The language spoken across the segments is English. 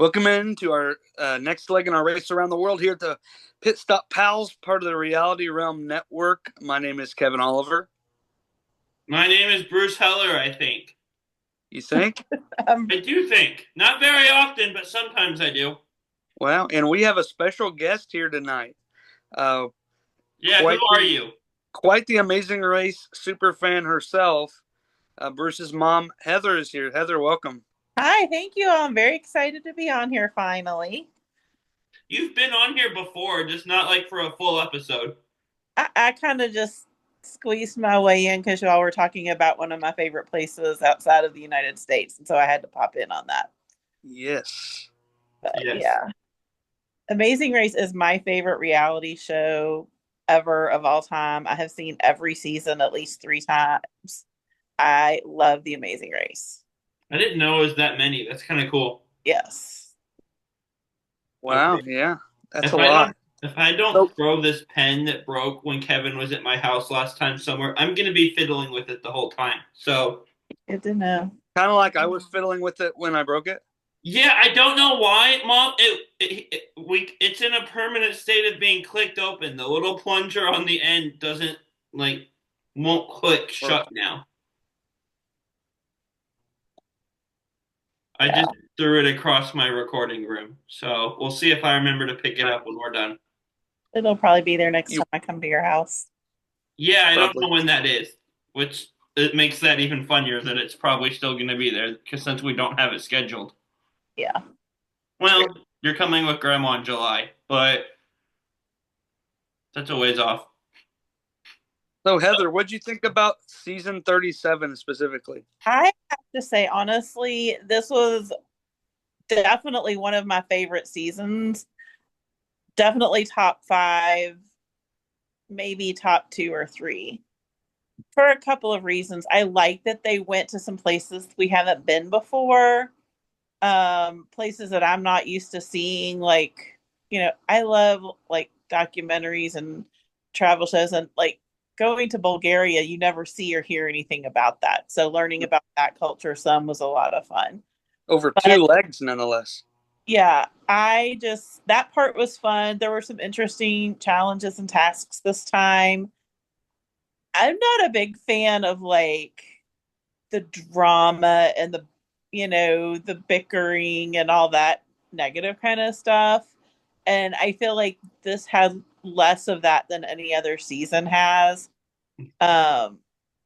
Welcome into our next leg in our race around the world here at the Pitstop Pals, part of the Reality Realm Network. My name is Kevin Oliver. My name is Bruce Heller, I think. You think? I do think. Not very often, but sometimes I do. Well, and we have a special guest here tonight. Uh, Yeah, who quite are the you? quite the Amazing Race super fan herself. Bruce's mom, Heather, is here. Heather, welcome. Hi, thank you. I'm very excited to be on here finally. You've been on here before, just not like for a full episode. I kind of just squeezed my way in because y'all were talking about one of my favorite places outside of the United States. And so I had to pop in on that. Yes. But Yes. yeah, Amazing Race is my favorite reality show ever of all time. I have seen every season at least 3 times. I love The Amazing Race. I didn't know it was that many. That's kind of cool. Yes. Wow. Okay. Yeah, that's If a I lot. don't if I don't So, throw this pen that broke when Kevin was at my house last time somewhere, I'm gonna be fiddling with it the whole time. So Good to know. kind of like I was fiddling with it when I broke it. yeah, I don't know why, Mom. It's in a permanent state of being clicked open. The little plunger on the end doesn't like won't click Or shut now. I Yeah, just threw it across my recording room, so we'll see if I remember to pick it uh, up when we're done. it'll probably be there next you time I come to your house. Yeah, I don't know probably. when that is, which it makes that even funnier that it's probably still going to be there because since we don't have it scheduled. Yeah. Well, you're coming with Grandma in July, but that's a ways off. So, Heather, what'd you think about season 37 specifically? I have to say, honestly, this was definitely one of my favorite seasons. Definitely top five, maybe top two or three. For a couple of reasons. I like that they went to some places we haven't been before, places that I'm not used to seeing. Like, I love like documentaries and travel shows, and like going to Bulgaria, you never see or hear anything about that. So learning about that culture some was a lot of fun. Over two But legs, nonetheless. yeah, that part was fun. There were some interesting challenges and tasks this time. I'm not a big fan of like the drama and the bickering and all that negative kind of stuff. And I feel like this had less of that than any other season has. Um,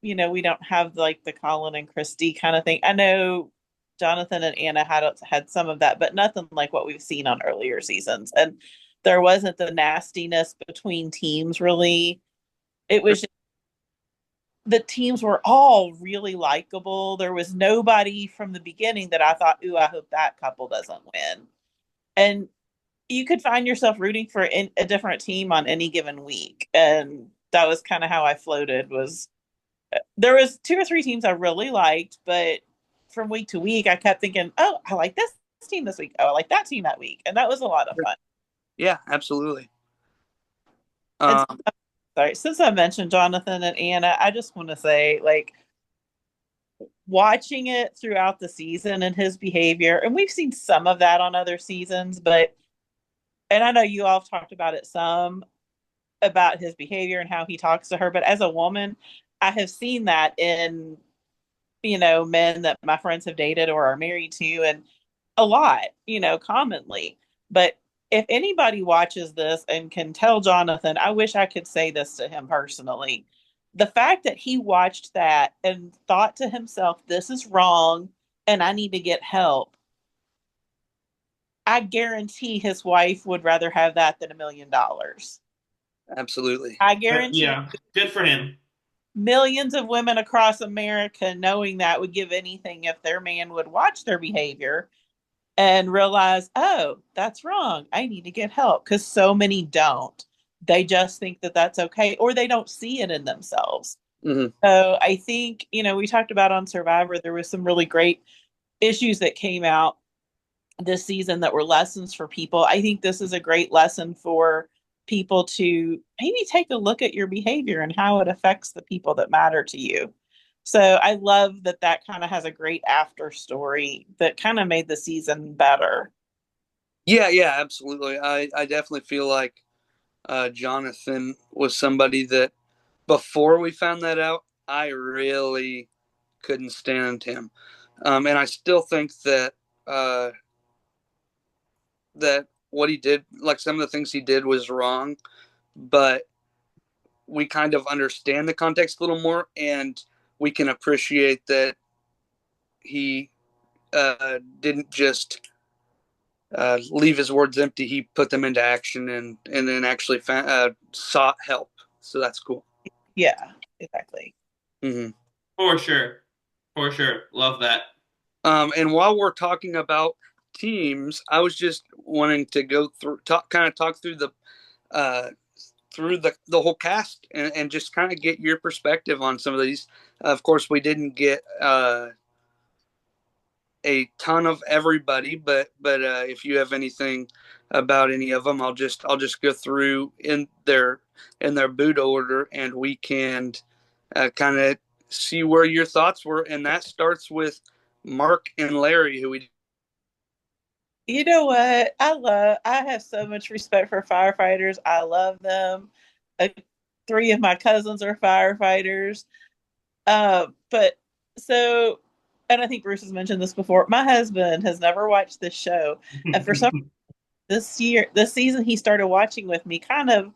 we don't have like the Colin and Christy kind of thing. I know Jonathan and Anna had some of that, but nothing like what we've seen on earlier seasons. And there wasn't the nastiness between teams really. It was just, the teams were all really likable. There was nobody from the beginning that I thought, "Ooh, I hope that couple doesn't win." And you could find yourself rooting for a different team on any given week, and that was kind of how I floated. Was there was two or three teams I really liked, but from week to week, I kept thinking, "Oh, I like this team this week. Oh, I like that team that week," and that was a lot of fun. Yeah, absolutely. And Um, sorry, since I mentioned Jonathan and Anna, I just want to say, like, watching it throughout the season and his behavior, and we've seen some of that on other seasons, but and I know you all have talked about it some about his behavior and how he talks to her, but as a woman, I have seen that in men that my friends have dated or are married to, and a lot, commonly. But if anybody watches this and can tell Jonathan, I wish I could say this to him personally. The fact that he watched that and thought to himself, this is wrong and I need to get help, I guarantee his wife would rather have that than $1 million. absolutely. I guarantee Yeah, good for him. millions of women across America, knowing that, would give anything if their man would watch their behavior and realize, oh, that's wrong. I need to get help, because so many don't. They just think that that's okay, or they don't see it in themselves. Hmm. So I think, we talked about on Survivor, there was some really great issues that came out this season that were lessons for people. I think this is a great lesson for people to maybe take a look at your behavior and how it affects the people that matter to you. So I love that kind of has a great after story that kind of made the season better. Yeah, absolutely. I definitely feel like Jonathan was somebody that before we found that out, I really couldn't stand him. And I still think that uh, that what he did, like some of the things he did, was wrong. But we kind of understand the context a little more, and we can appreciate that he didn't just leave his words empty. He put them into action and then actually sought help. So that's cool. Yeah, exactly. Mm-hmm. For sure. For sure. Love that. And while we're talking about teams, I was just wanting to go through, kind of talk uh, through the whole cast and just kind of get your perspective on some of these. Of course, we didn't get a ton of everybody, but if you have anything about any of them, I'll just go through in their boot order, and we can kind of see where your thoughts were, and that starts with Mark and Larry, who we. You know what? I have so much respect for firefighters. I love them. Uh, Three of my cousins are firefighters. But so, and I think Bruce has mentioned this before. My husband has never watched this show, and for some this season, he started watching with me, kind of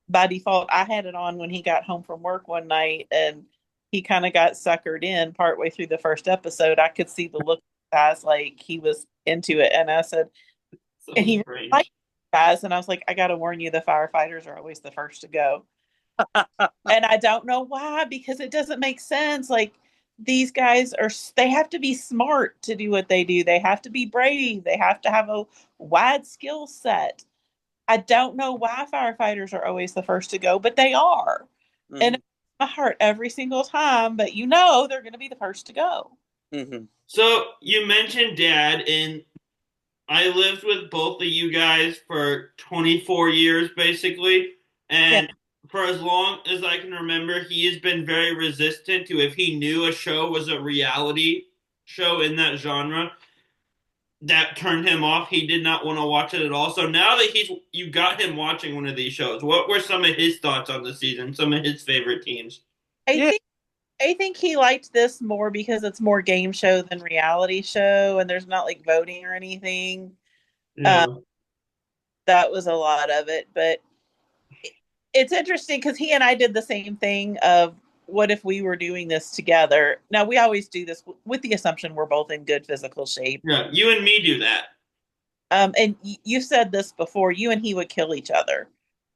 by default. I had it on when he got home from work one night, and he kind of got suckered in partway through the first episode. I could see the look in his eyes, like he was into it, and I said, and So he really liked strange. guys, and I was like, I got to warn you, the firefighters are always the first to go. And I don't know why, because it doesn't make sense. Like these guys they have to be smart to do what they do. They have to be brave. They have to have a wide skill set. I don't know why firefighters are always the first to go, but they are. And Mm-hmm. it breaks my heart every single time, but they're going to be the first to go. Mm-hmm. So you mentioned dad, and I lived with both of you guys for 24 years, basically. Yeah. And for as long as I can remember, he has been very resistant to if he knew a show was a reality show in that genre. That turned him off. He did not want to watch it at all. So now that you got him watching one of these shows, what were some of his thoughts on the season? Some of his favorite teams? I Yeah. think I think he liked this more because it's more game show than reality show, and there's not like voting or anything. Um, Yeah. that was a lot of it, but it's interesting because he and I did the same thing of what if we were doing this together. Now we always do this with the assumption we're both in good physical shape. Yeah. You and me do that. And you said this before, you and he would kill each other.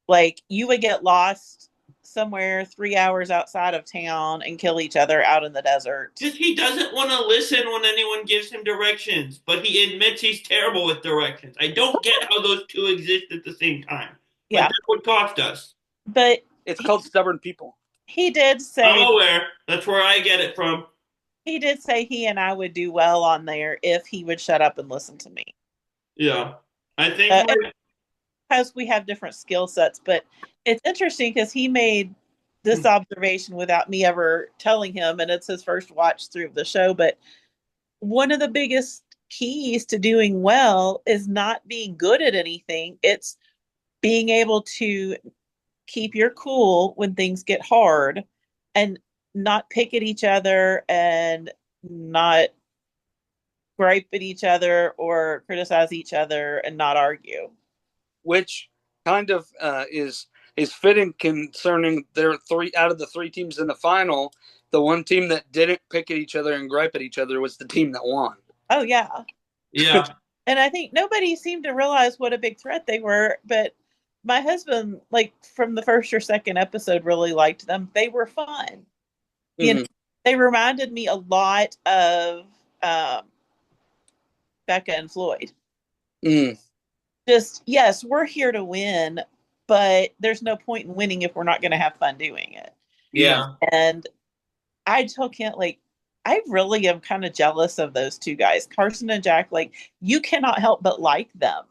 Like you would get lost somewhere 3 hours outside of town and kill each other out in the desert. Because he doesn't want to listen when anyone gives him directions, but he admits he's terrible with directions. I don't get how those two exist at the same time. But Yeah. that's what cost us. But It's called stubborn people. he did I'm say aware. That's where I get it from. he and I would do well on there if he would shut up and listen to me. Yeah. I think my Because we have different skill sets, but it's interesting because he made this observation without me ever telling him, and it's his first watch through of the show. But one of the biggest keys to doing well is not being good at anything. It's being able to keep your cool when things get hard and not pick at each other and not gripe at each other or criticize each other and not argue. Which kind of is fitting concerning their three out of the three teams in the final. The one team that didn't pick at each other and gripe at each other was the team that won. Oh yeah. yeah. And I think nobody seemed to realize what a big threat they were, but my husband, like from the first or second episode, really liked them. They were fun. You know, Mm-hmm. they reminded me a lot of um, Becca and Floyd. Mm. Just yes, we're here to win, but there's no point in winning if we're not going to have fun doing it. Yeah. Yeah. And I told him like I really am kind of jealous of those two guys, Carson and Jack. Like you cannot help but like them.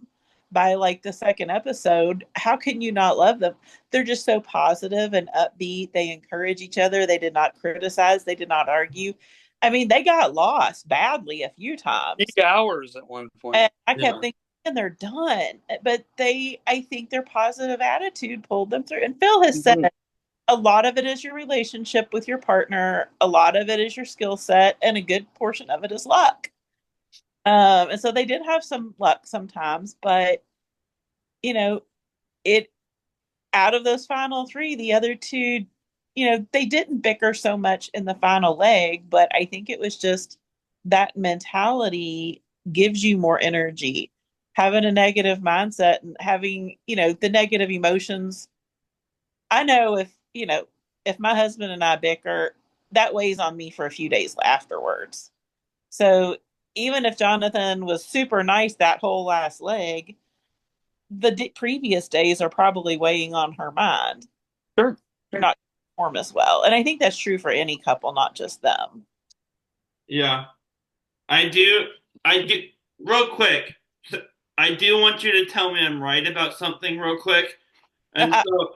By like the second episode, how can you not love them? They're just so positive and upbeat. They encourage each other. They did not criticize. They did not argue. I mean, they got lost badly a few times. 8 hours at one point. And I kept Yeah. thinking, and they're done. But I think their positive attitude pulled them through. And Phil has said Mhm. a lot of it is your relationship with your partner, a lot of it is your skill set, and a good portion of it is luck. And so they did have some luck sometimes, but you know, it out of those final three, the other two, they didn't bicker so much in the final leg, but I think it was just that mentality gives you more energy. Having a negative mindset and having, the negative emotions. I know if my husband and I bicker, that weighs on me for a few days afterwards. So even if Jonathan was super nice that whole last leg, the previous days are probably weighing on her mind. Sure. They're not perform as well. And I think that's true for any couple, not just them. Yeah. I do, real quick. I do want you to tell me I'm right about something real quick. And so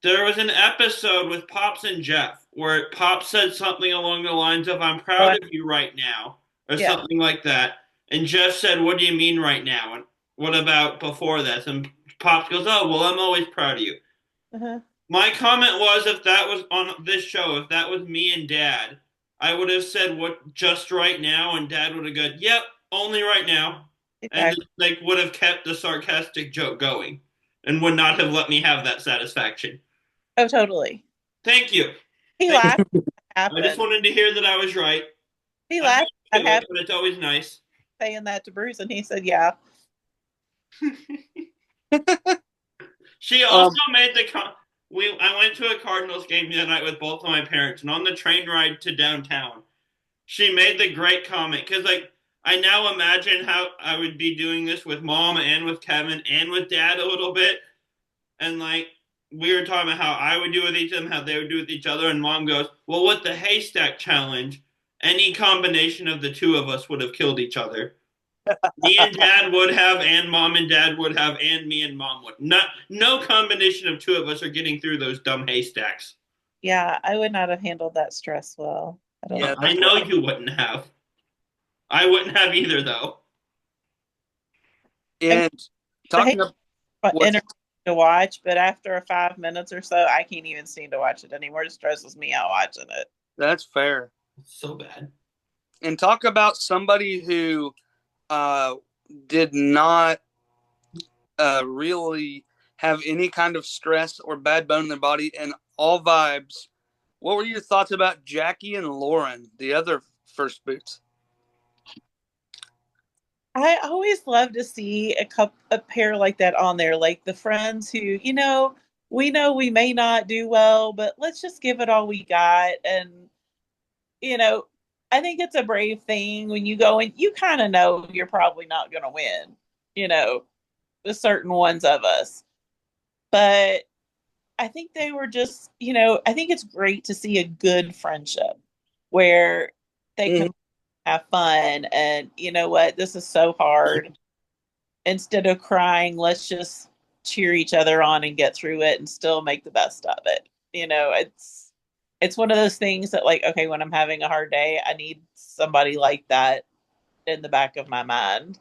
there was an episode with Pops and Jeff where Pops said something along the lines of, I'm proud Oh, of you right now, or yeah. something like that. And Jeff said, what do you mean right now? And what about before this? And Pops goes, oh, well, I'm always proud of you. Uh-huh. My comment was if that was on this show, if that was me and Dad, I would have said what just right now, and Dad would have gone, "Yep, only right now," and Exactly. like would have kept the sarcastic joke going, and would not have let me have that satisfaction. Oh, totally. Thank you. He Thank laughed you. at I just happened. wanted to hear that I was right. He I'm laughed used at to it, happened but it's always nice. saying that to Bruce, and he said, "Yeah, She also Um, made the I went to a Cardinals game the other night with both of my parents, and on the train ride to downtown, she made the great comment because like I now imagine how I would be doing this with mom and with Kevin and with dad a little bit, and like we were talking about how I would do with each of them, how they would do with each other, and mom goes, "Well, with the haystack challenge, any combination of the two of us would have killed each other. Me and dad would have, and mom and dad would have, and me and mom would. Not no combination of two of us are getting through those dumb haystacks. yeah, I would not have handled that stress well. I don't yeah, I that's know rough. you wouldn't have. I wouldn't have either, though. I mean, And the talking of what's entertaining to watch, but after 5 minutes or so, I can't even seem to watch it anymore. It stresses me out watching it. that's fair. It's so bad. And talk about somebody who uh, did not really have any kind of stress or bad bone in their body and all vibes. What were your thoughts about Jackie and Lauren, the other first boots? I always love to see a pair like that on there, like the friends who, we know we may not do well, but let's just give it all we got. And, you know, I think it's a brave thing when you go and you kind of know you're probably not going to win, you know, with certain ones of us. But I think they were just, I think it's great to see a good friendship where they can Mm-hmm. have fun and, you know what, this is so hard. Instead of crying, let's just cheer each other on and get through it and still make the best of it. It's one of those things that like, okay, when I'm having a hard day, I need somebody like that in the back of my mind.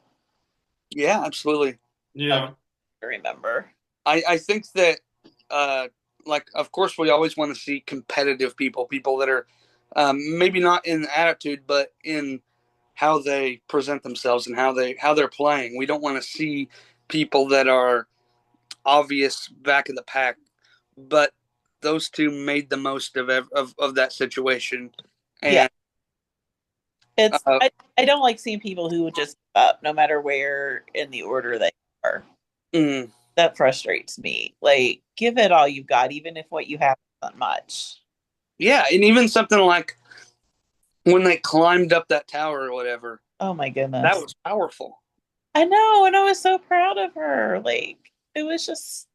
Yeah, absolutely. Yeah. To remember. I think that, uh, like, of course, we always want to see competitive people, people that are maybe not in attitude, but in how they present themselves and how they're playing. We don't want to see people that are obvious back of the pack, but those two made the most of that situation. Yeah. And It's uh, I don't like seeing people who would just give up no matter where in the order they are. mm, That frustrates me. Like, give it all you've got, even if what you have isn't much. yeah, and even something like when they climbed up that tower or whatever, Oh my that goodness. was powerful. I know, and I was so proud of her. Like, it was just,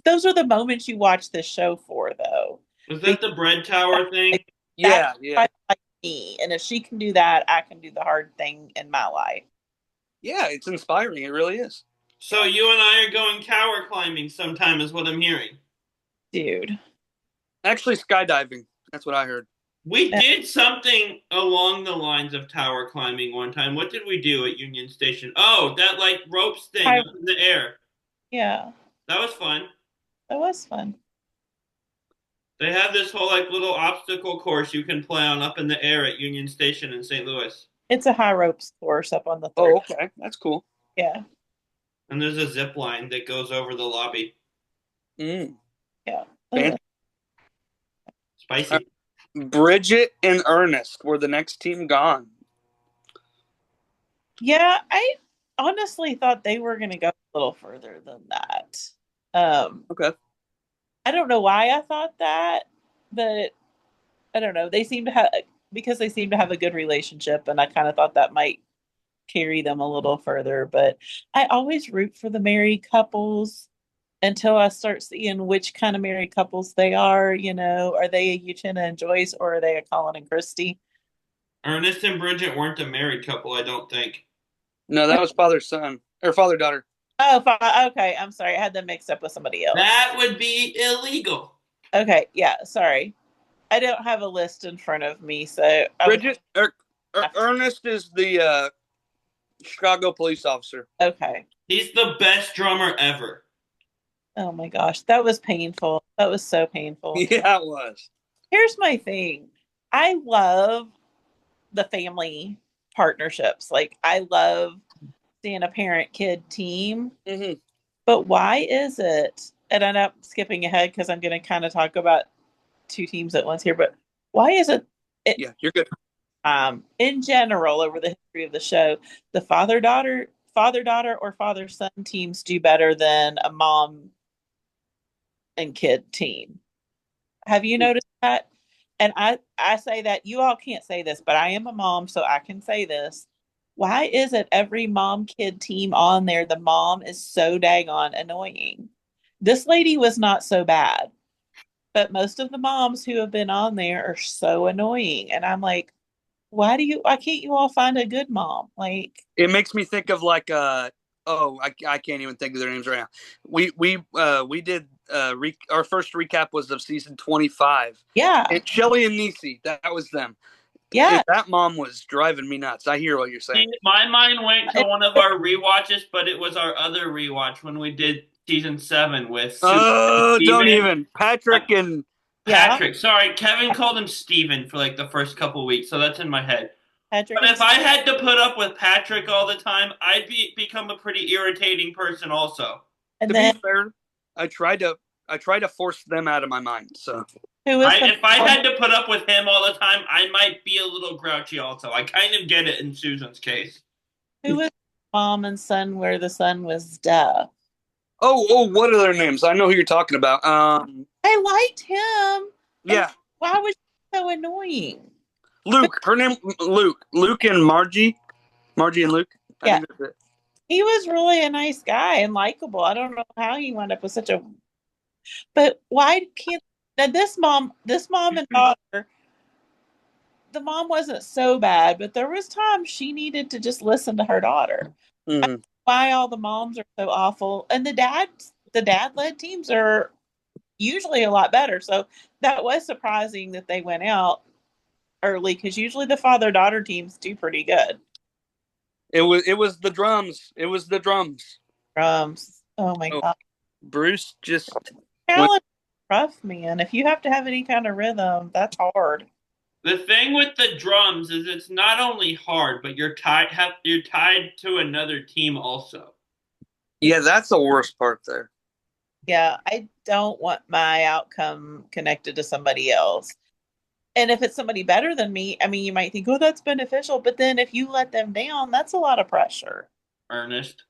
those are the moments you watch this show for, though. Was that Because the bread tower thing? like, that's Yeah, yeah, like me. And if she can do that, I can do the hard thing in my life. yeah. It's inspiring. It really is. So you and I are going tower climbing sometime, is what I'm hearing. Dude. Actually, skydiving. That's what I heard. We did something along the lines of tower climbing one time. What did we do at Union Station? Oh, that like ropes thing I, up in the air. yeah, That was fun. that was fun. They have this whole like little obstacle course you can play on up in the air at Union Station in St. Louis. It's a high ropes course up on the Oh, third. okay. That's cool. Yeah, And there's a zip line that goes over the lobby. Mm. yeah. Fan- Spicy. Bridget and Ernest were the next team gone. Yeah, I honestly thought they were going to go a little further than that. Okay. I don't know why I thought that, but I don't know. They seem to have because they seem to have a good relationship, and I kind of thought that might carry them a little further. But I always root for the married couples until I start seeing which kind of married couples they are. You know, are they a Uchenna and Joyce, or are they a Colin and Christy? Ernest and Bridget weren't a married couple, I don't think. No, that was father son or father daughter. Oh, okay. I'm sorry. I had them mixed up with somebody else. That would be illegal. Okay, yeah, sorry. I don't have a list in front of me, so I would Bridget have to. Ernest is the Chicago police officer. Okay. He's the best drummer ever. Oh my gosh, that was painful. That was so painful. Yeah, it was. Here's my thing. I love the family partnerships. Like I love seeing a parent-kid team, Mm-hmm. but why is it? And I know I'm skipping ahead because I'm going to kind of talk about two teams at once here, but why is it Yeah, you're good. in general over the history of the show, the father daughter or father son teams do better than a mom and kid team. Have you noticed that? And I say that you all can't say this, but I am a mom, so I can say this. Why is it every mom kid team on there, the mom is so daggone annoying? This lady was not so bad, but most of the moms who have been on there are so annoying. And I'm like, why can't you all find a good mom? Like, It makes me think of like I can't even think of their names right now. We did our first recap was of season 25. yeah, And Shelly and Nisi, that was them. yeah. That mom was driving me nuts. I hear what you're saying. My mind went to one of our rewatches, but it was our other rewatch when we did season 7 with Oh, don't Steven. even. Patrick and Yeah, Patrick. Sorry, Kevin called him Steven for like the first couple weeks, so that's in my head. Patrick But and if I had to put up with Patrick all the time, I'd become a pretty irritating person also. and to be then fair, I try to force them out of my mind. So who was the If I mom? had to put up with him all the time, I might be a little grouchy also. I kind of get it in Susan's case. Who was mom and son where the son was deaf? what are their names? I know who you're talking about. I liked him. And Yeah, why was he so annoying? Luke. Her name Luke. Luke and Margie. Margie and Luke. I Yeah, think that's it. he was really a nice guy and likable. I don't know how he wound up with such a. But why can't now this mom and daughter, the mom wasn't so bad, but there was times she needed to just listen to her daughter. Mm-hmm. Why all the moms are so awful, and the dad led teams are usually a lot better. So that was surprising that they went out early because usually the father daughter teams do pretty good. It was the drums. It was the drums. Oh my Oh, god, Bruce just went. talent rough, man. If you have to have any kind of rhythm, that's hard. The thing with the drums is it's not only hard, but you're tied to another team also. Yeah, that's the worst part there. Yeah, I don't want my outcome connected to somebody else. And if it's somebody better than me, I mean, you might think, oh, that's beneficial. But then if you let them down, that's a lot of pressure. Ernest.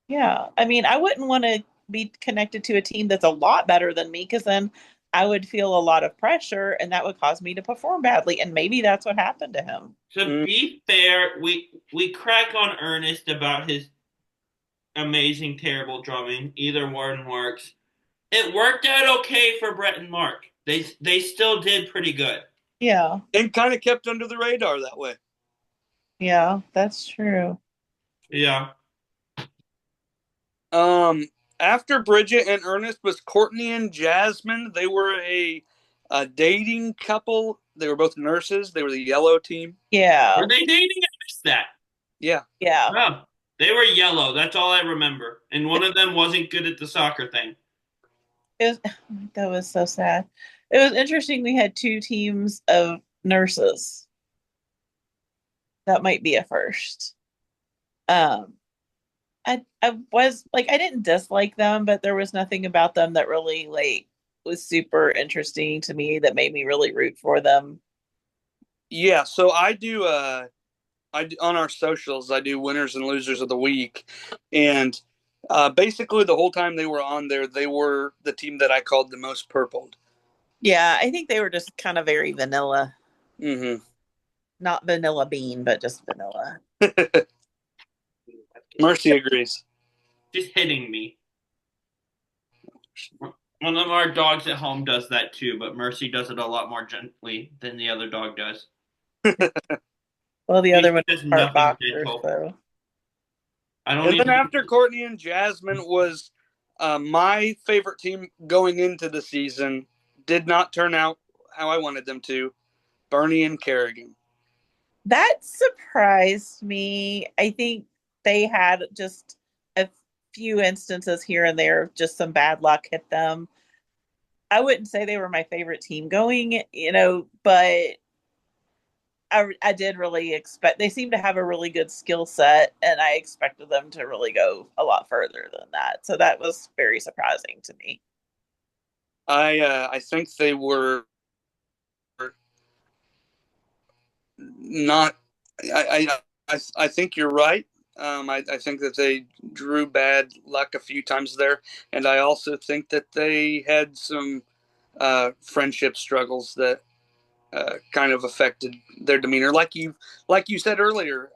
Yeah. I mean, I wouldn't want to be connected to a team that's a lot better than me because then I would feel a lot of pressure and that would cause me to perform badly. And maybe that's what happened to him. To be fair, we crack on Ernest about his amazing, terrible drumming. Either one works. It worked out okay for Brett and Mark. They still did pretty good. Yeah. And kind of kept under the radar that way. Yeah, that's true. Yeah. After Bridget and Ernest was Courtney and Jasmine. They were a dating couple They were both nurses. They were the yellow team. Yeah. Were they dating? I missed that. Yeah. Yeah. Oh, they were yellow. That's all I remember. And one of them wasn't good at the soccer thing. It was that was so sad. It was interesting we had two teams of nurses. That might be a first. Um I was like I didn't dislike them, but there was nothing about them that really like was super interesting to me that made me really root for them. Yeah. So I do. On our socials, I do winners and losers of the week, and basically the whole time they were on there, they were the team that I called the most purpled. Yeah, I think they were just kind of very vanilla. Mm-hmm. Not vanilla bean, but just vanilla. Mercy agrees. She's hitting me. One of our dogs at home does that too, but Mercy does it a lot more gently than the other dog does. Well, the other She one does is part nothing boxer, gentle. so I don't And then even. after Courtney and Jasmine was my favorite team going into the season. Did not turn out how I wanted them to. Bernie and Kerrigan. that surprised me. I think they had just a few instances here and there, just some bad luck hit them. I wouldn't say they were my favorite team going, but I did really expect they seem to have a really good skill set, and I expected them to really go a lot further than that. So that was very surprising to me. I think they were not. I think you're right. I think that they drew bad luck a few times there, and I also think that they had some friendship struggles that kind of affected their demeanor. Like you said earlier,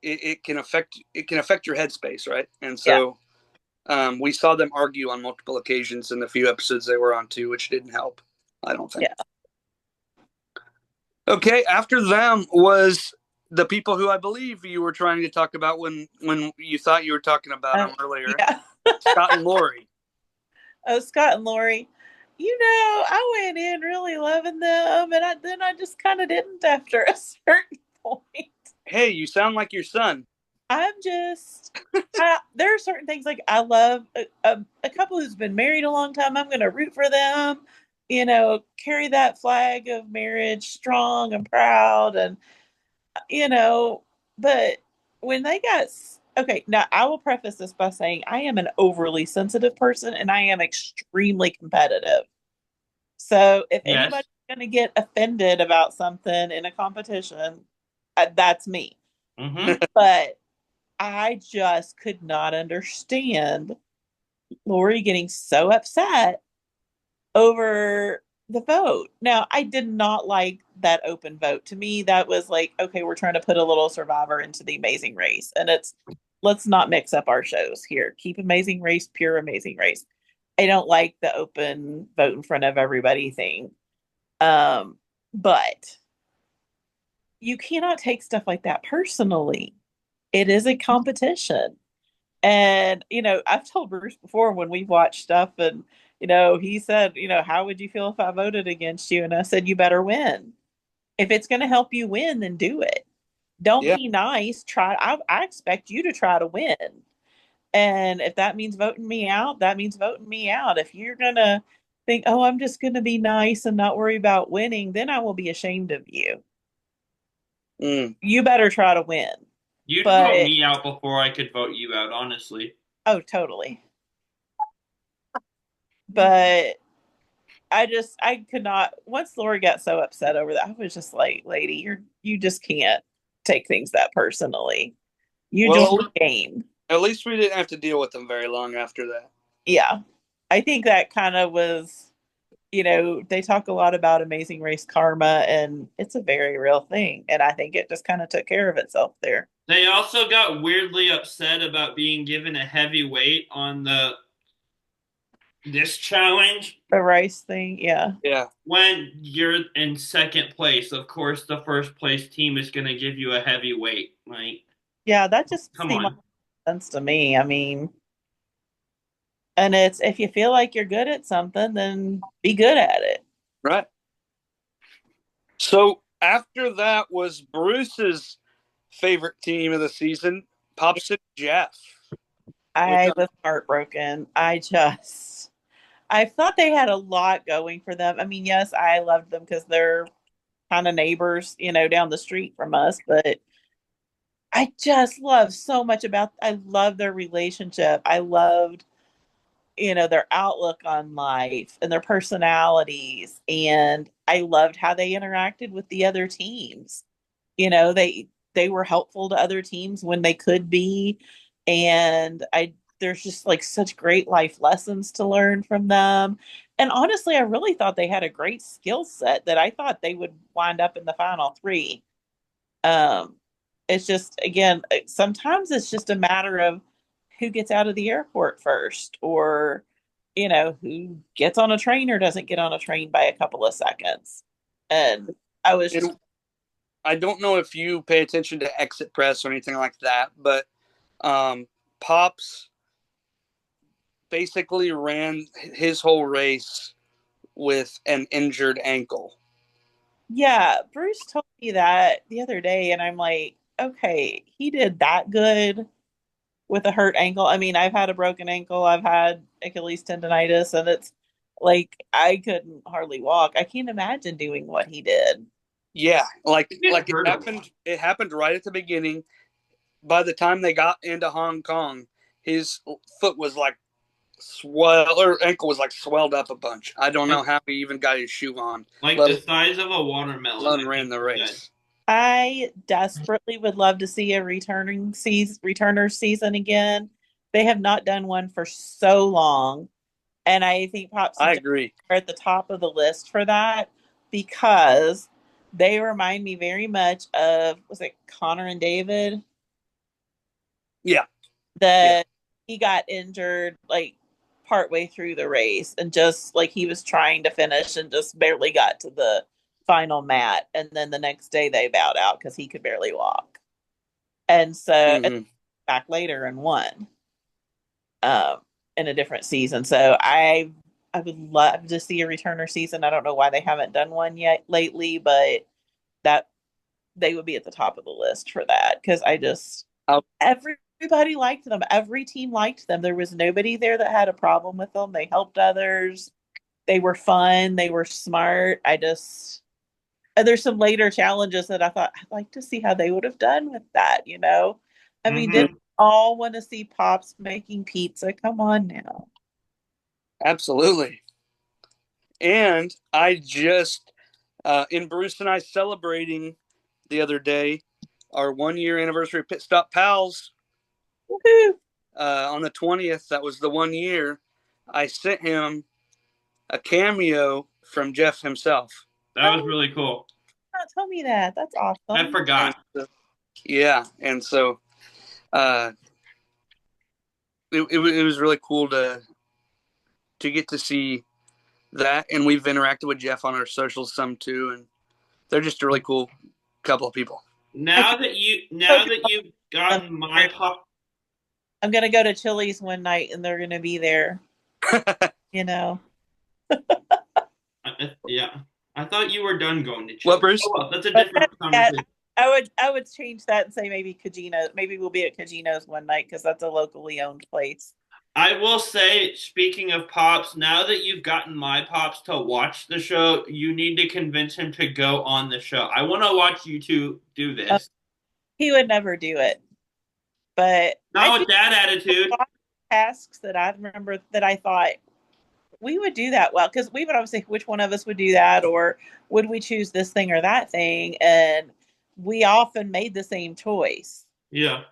it can affect your headspace, right? And Yeah. so we saw them argue on multiple occasions in the few episodes they were on too, which didn't help. I don't think. Yeah. Okay, after them was the people who I believe you were trying to talk about when you thought you were talking about them earlier, Yeah. Scott and Lori. Oh, Scott and Lori. I went in really loving them, and then I just kind of didn't after a certain point. Hey, you sound like your son. I'm just, there are certain things like I love a couple who's been married a long time. I'm going to root for them, carry that flag of marriage strong and proud. And, you know, but when they got, okay, now I will preface this by saying I am an overly sensitive person and I am extremely competitive. So if Yes. anybody's going to get offended about something in a competition, that's me. Mm-hmm. But I just could not understand Lori getting so upset over the vote. Now, I did not like that open vote. To me, that was like, okay, we're trying to put a little survivor into the Amazing Race. And let's not mix up our shows here. Keep Amazing Race, pure Amazing Race. I don't like the open vote in front of everybody thing. But you cannot take stuff like that personally. It is a competition. And, I've told Bruce before when we've watched stuff and, he said, how would you feel if I voted against you? And I said, you better win. If it's going to help you win, then do it. Don't Yeah. be nice. I expect you to try to win. And if that means voting me out, that means voting me out. If you're going to think, oh, I'm just going to be nice and not worry about winning, then I will be ashamed of you. Mm. You better try to win. You'd But, vote me out before I could vote you out, honestly. oh, totally. But I could not. Once Lori got so upset over that, I was just like, "Lady, you just can't take things that personally. You joined Well, the game." at least we didn't have to deal with them very long after that. Yeah, I think that kind of was. They talk a lot about Amazing Race karma, and it's a very real thing. And I think it just kind of took care of itself there. They also got weirdly upset about being given a heavy weight on this challenge. The race thing, yeah, Yeah. When you're in second place, of course, the first place team is going to give you a heavy weight. Like, yeah, that just come seemed like on. sense to me. I mean, and it's if you feel like you're good at something, then be good at it. Right. So after that was Bruce's favorite team of the season, Pops and Jeff. Which I was heartbroken. I thought they had a lot going for them. I mean, yes, I loved them because they're kind of neighbors, down the street from us, but I just love so much I love their relationship. I loved, their outlook on life and their personalities. And I loved how they interacted with the other teams. They were helpful to other teams when they could be. And there's just like such great life lessons to learn from them. And honestly, I really thought they had a great skill set that I thought they would wind up in the final three. Um, it's just, again, sometimes it's just a matter of who gets out of the airport first, or, who gets on a train or doesn't get on a train by a couple of seconds. And I was just, I don't know if you pay attention to exit press or anything like that, but Pops basically ran his whole race with an injured ankle. yeah, Bruce told me that the other day, and I'm like, okay, he did that good with a hurt ankle. I mean, I've had a broken ankle, I've had Achilles tendonitis, and it's like I couldn't hardly walk. I can't imagine doing what he did. Yeah, like it Hurt him. happened. It happened right at the beginning. By the time they got into Hong Kong, his foot was like or ankle was like swelled up a bunch. I don't know how he even got his shoe on. Like the size of a watermelon. Ran the race. I desperately would love to see a returner season again. They have not done one for so long, and I think Pops and I Jeff agree. are at the top of the list for that because they remind me very much of, was it Connor and David? Yeah. That he got injured like partway through the race, and just like he was trying to finish and just barely got to the final mat, and then the next day they bowed out because he could barely walk, and so back later and won in a different season. So I would love to see a returner season. I don't know why they haven't done one yet lately, but that they would be at the top of the list for that because everybody liked them. Every team liked them. There was nobody there that had a problem with them. They helped others. They were fun. They were smart. And there's some later challenges that I thought I'd like to see how they would have done with that. I mean, didn't all want to see Pops making pizza? Come on now. Absolutely. And I just, in Bruce and I celebrating the other day, our 1 year anniversary of Pitstop Pals. On the 20th, that was the 1 year, I sent him a cameo from Jeff himself. That was really cool. Tell me that. That's awesome. I forgot. And so it was really cool to get to see that, and we've interacted with Jeff on our socials some too, and they're just a really cool couple of people. Now that you've gotten my pop, I'm gonna go to Chili's one night, and they're gonna be there. Yeah, I thought you were done going to Chili's. What, Bruce? Oh, well, that's a different conversation. I would change that and say maybe Cagino's. Maybe we'll be at Cagino's one night because that's a locally owned place. I will say, speaking of Pops, now that you've gotten my Pops to watch the show, you need to convince him to go on the show. I want to watch you two do this. He would never do it. But not with that attitude. Tasks that I remember that I thought we would do that well, because we would always say which one of us would do that, or would we choose this thing or that thing, and we often made the same choice. Yeah.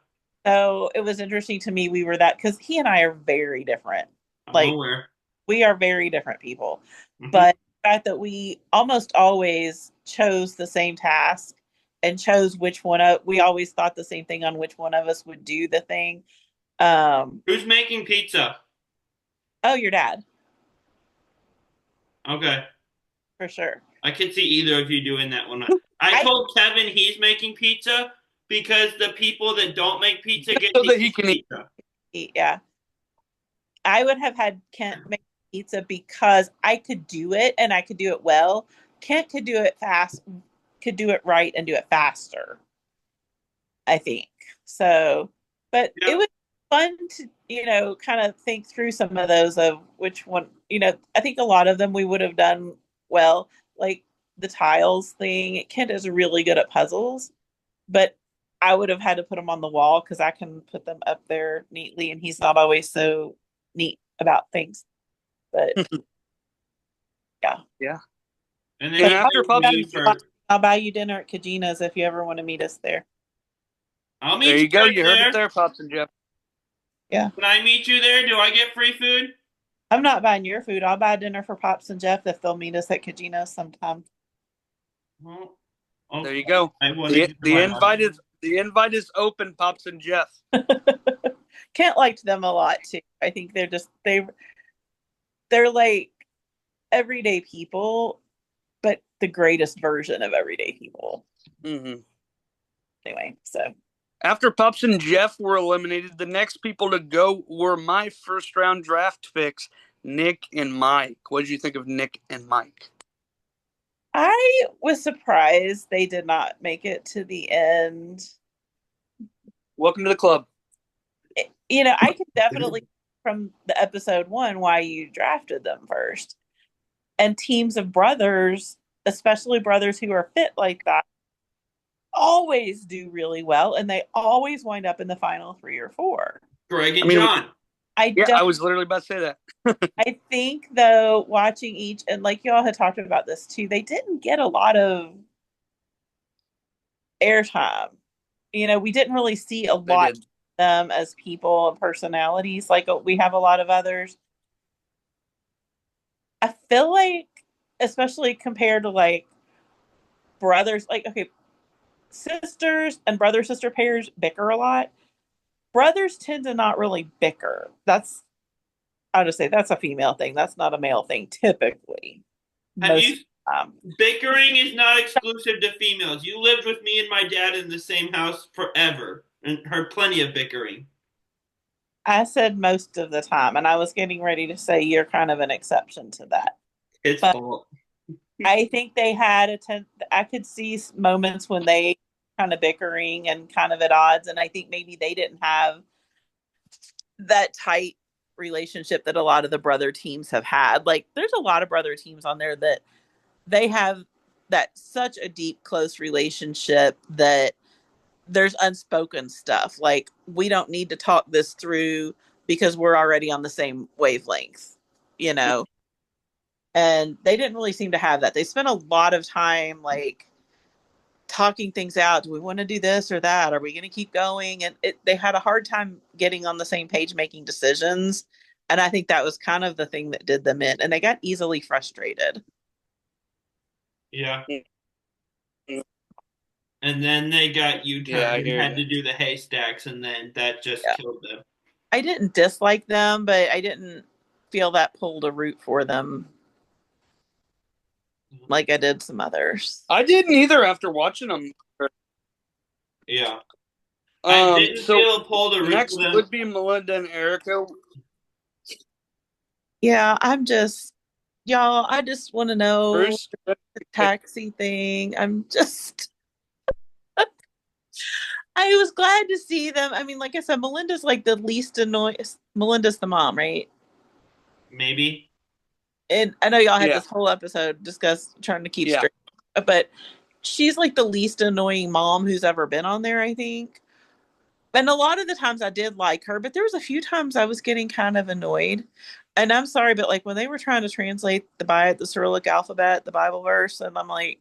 So it was interesting to me we were that, because he and I are very different. I'm aware. We are very different people. But the fact that we almost always chose the same task and chose we always thought the same thing on which one of us would do the thing. Who's making pizza? Oh, your dad. Okay. For sure. I could see either of you doing that one. I told Kevin he's making pizza because the people that don't make pizza get so that he can pizza. Yeah. I would have had Kent make pizza because I could do it and I could do it well. Kent could do it fast could do it right and do it faster, I think. So, but it Yeah. was fun to, kind of think through some of those of which one, I think a lot of them we would have done well, like the tiles thing. Kent is really good at puzzles, but I would have had to put them on the wall because I can put them up there neatly, and he's not always so neat about things. But yeah. Yeah. And And then after Pops and Jeff, I'll buy you dinner at Kajina's if you ever want to meet us there. I'll there meet you go. guys You heard there. it there, Pops and Jeff. Yeah. Can I meet you there? Do I get free food? I'm not buying your food. I'll buy dinner for Pops and Jeff if they'll meet us at Kajina's sometime. Well, There you okay. go. I want to The invite is open, Pops and Jeff. Kent liked them a lot too. I think they're like everyday people, but the greatest version of everyday people. Mm-hmm. Anyway, so after Pops and Jeff were eliminated, the next people to go were my first round draft picks, Nick and Mike. What did you think of Nick and Mike? I was surprised they did not make it to the end. Welcome to the club. I can definitely from the episode 1 why you drafted them first. And teams of brothers, especially brothers who are fit like that, always do really well, and they always wind up in the final 3 or 4. Greg and John. I was literally about to say that. I think though, watching each, and like y'all had talked about this too, they didn't get a lot of airtime. We didn't really see a lot of them as people and personalities like we have a lot of others. I feel like, especially compared to like brothers, like, okay, sisters and brother sister pairs bicker a lot. Brothers tend to not really bicker. I'll just say that's a female thing. That's not a male thing typically. Bickering is not exclusive to females. You lived with me and my dad in the same house forever and heard plenty of bickering. I said most of the time, and I was getting ready to say you're kind of an exception to that. It's fault. I think they had I could see moments when they kind of bickering and kind of at odds, and I think maybe they didn't have that tight relationship that a lot of the brother teams have had. Like, there's a lot of brother teams on there that they have that such a deep, close relationship that there's unspoken stuff. Like, we don't need to talk this through because we're already on the same wavelength, And they didn't really seem to have that. They spent a lot of time, like, talking things out. Do we want to do this or that? Are we going to keep going? And they had a hard time getting on the same page, making decisions. And I think that was kind of the thing that did them in. And they got easily frustrated. Yeah. And then they got U-turned and had to do the haystacks, and then that just killed them. I didn't dislike them, but I didn't feel that pull to root for them like I did some others. I didn't either after watching them. Yeah. I didn't feel a pull to root next for them. would be Melinda and Erica. Yeah, y'all, I just want to know the taxi thing. I was glad to see them. I mean, like I said, Melinda's like the least annoying. Melinda's the mom, right? Maybe. And I know y'all had this whole episode trying to keep straight, but she's like the least annoying mom who's ever been on there, I think. And a lot of the times I did like her, but there was a few times I was getting kind of annoyed. And I'm sorry, but like when they were trying to translate the Cyrillic alphabet, the Bible verse, and I'm like,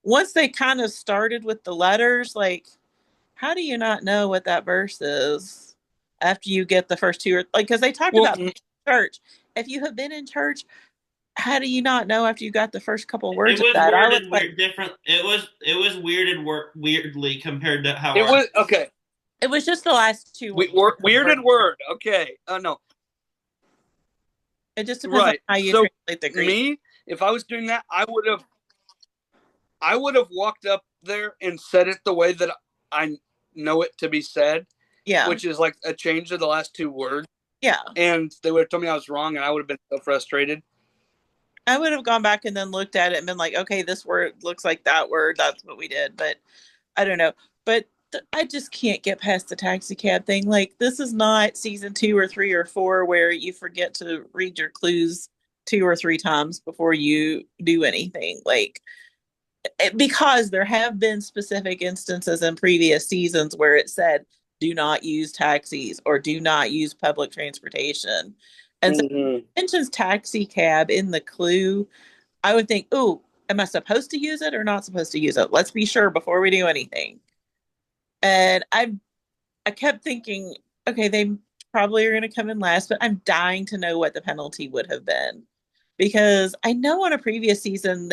once they kind of started with the letters, like, how do you not know what that verse is after you get the first two? Because they talked about church. If you have been in church, how do you not know after you got the first couple of words of that? It was weirdly compared to how it was. Okay. It was just the last two words. Weirded word. Okay. No. It just depends on how you translate the Greek. Me, if I was doing that, I would have walked up there and said it the way that I know it to be said. Yeah. Which is like a change of the last two words. Yeah. And they would have told me I was wrong, and I would have been so frustrated. I would have gone back and then looked at it and been like, okay, this word looks like that word. That's what we did. But I don't know. But I just can't get past the taxi cab thing. Like, this is not season 2 or 3 or 4 where you forget to read your clues 2 or 3 times before you do anything. Like, because there have been specific instances in previous seasons where it said, do not use taxis or do not use public transportation. And so Mm-hmm. it mentions taxi cab in the clue. I would think, oh, am I supposed to use it or not supposed to use it? Let's be sure before we do anything. And I kept thinking, okay, they probably are going to come in last, but I'm dying to know what the penalty would have been. Because I know on a previous season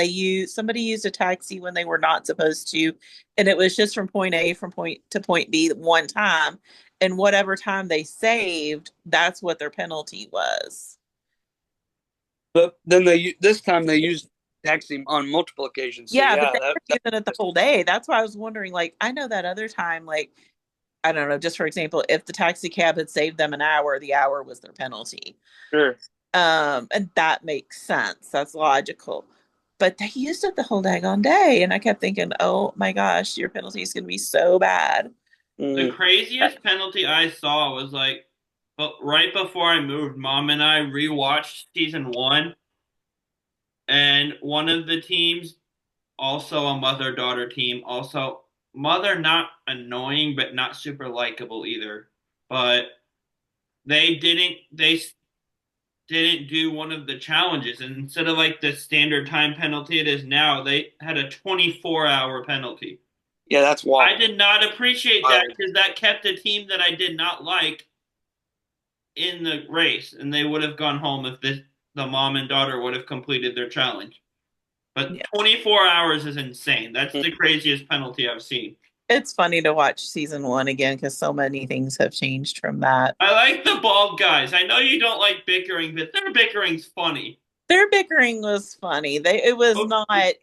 somebody used a taxi when they were not supposed to, and it was just from point A from point to point B one time, and whatever time they saved, that's what their penalty was. But then this time they used taxi on multiple occasions. So Yeah, but yeah, they that, were that using it the whole day. That's why I was wondering. Like, I know that other time, like I don't know, just for example, if the taxi cab had saved them an hour, the hour was their penalty. sure. And that makes sense. That's logical. But they used it the whole daggone day. And I kept thinking, oh my gosh, your penalty is going to be so bad. The Mm. craziest penalty I saw was like, but right before I moved, Mom and I rewatched season one, and one of the teams, also a mother-daughter team, also mother not annoying but not super likable either, but they didn't do one of the challenges, and instead of like the standard time penalty it is now, they had a 24-hour penalty. Yeah, that's I wild. did not appreciate that Wild. because that kept a team that I did not like in the race, and they would have gone home if the mom and daughter would have completed their challenge. But Yeah. 24 hours is insane. That's Mm. the craziest penalty I've seen. It's funny to watch season one again because so many things have changed from that. I like the bald guys. I know you don't like bickering, but their bickering's funny. Their bickering was funny. It was Oh, not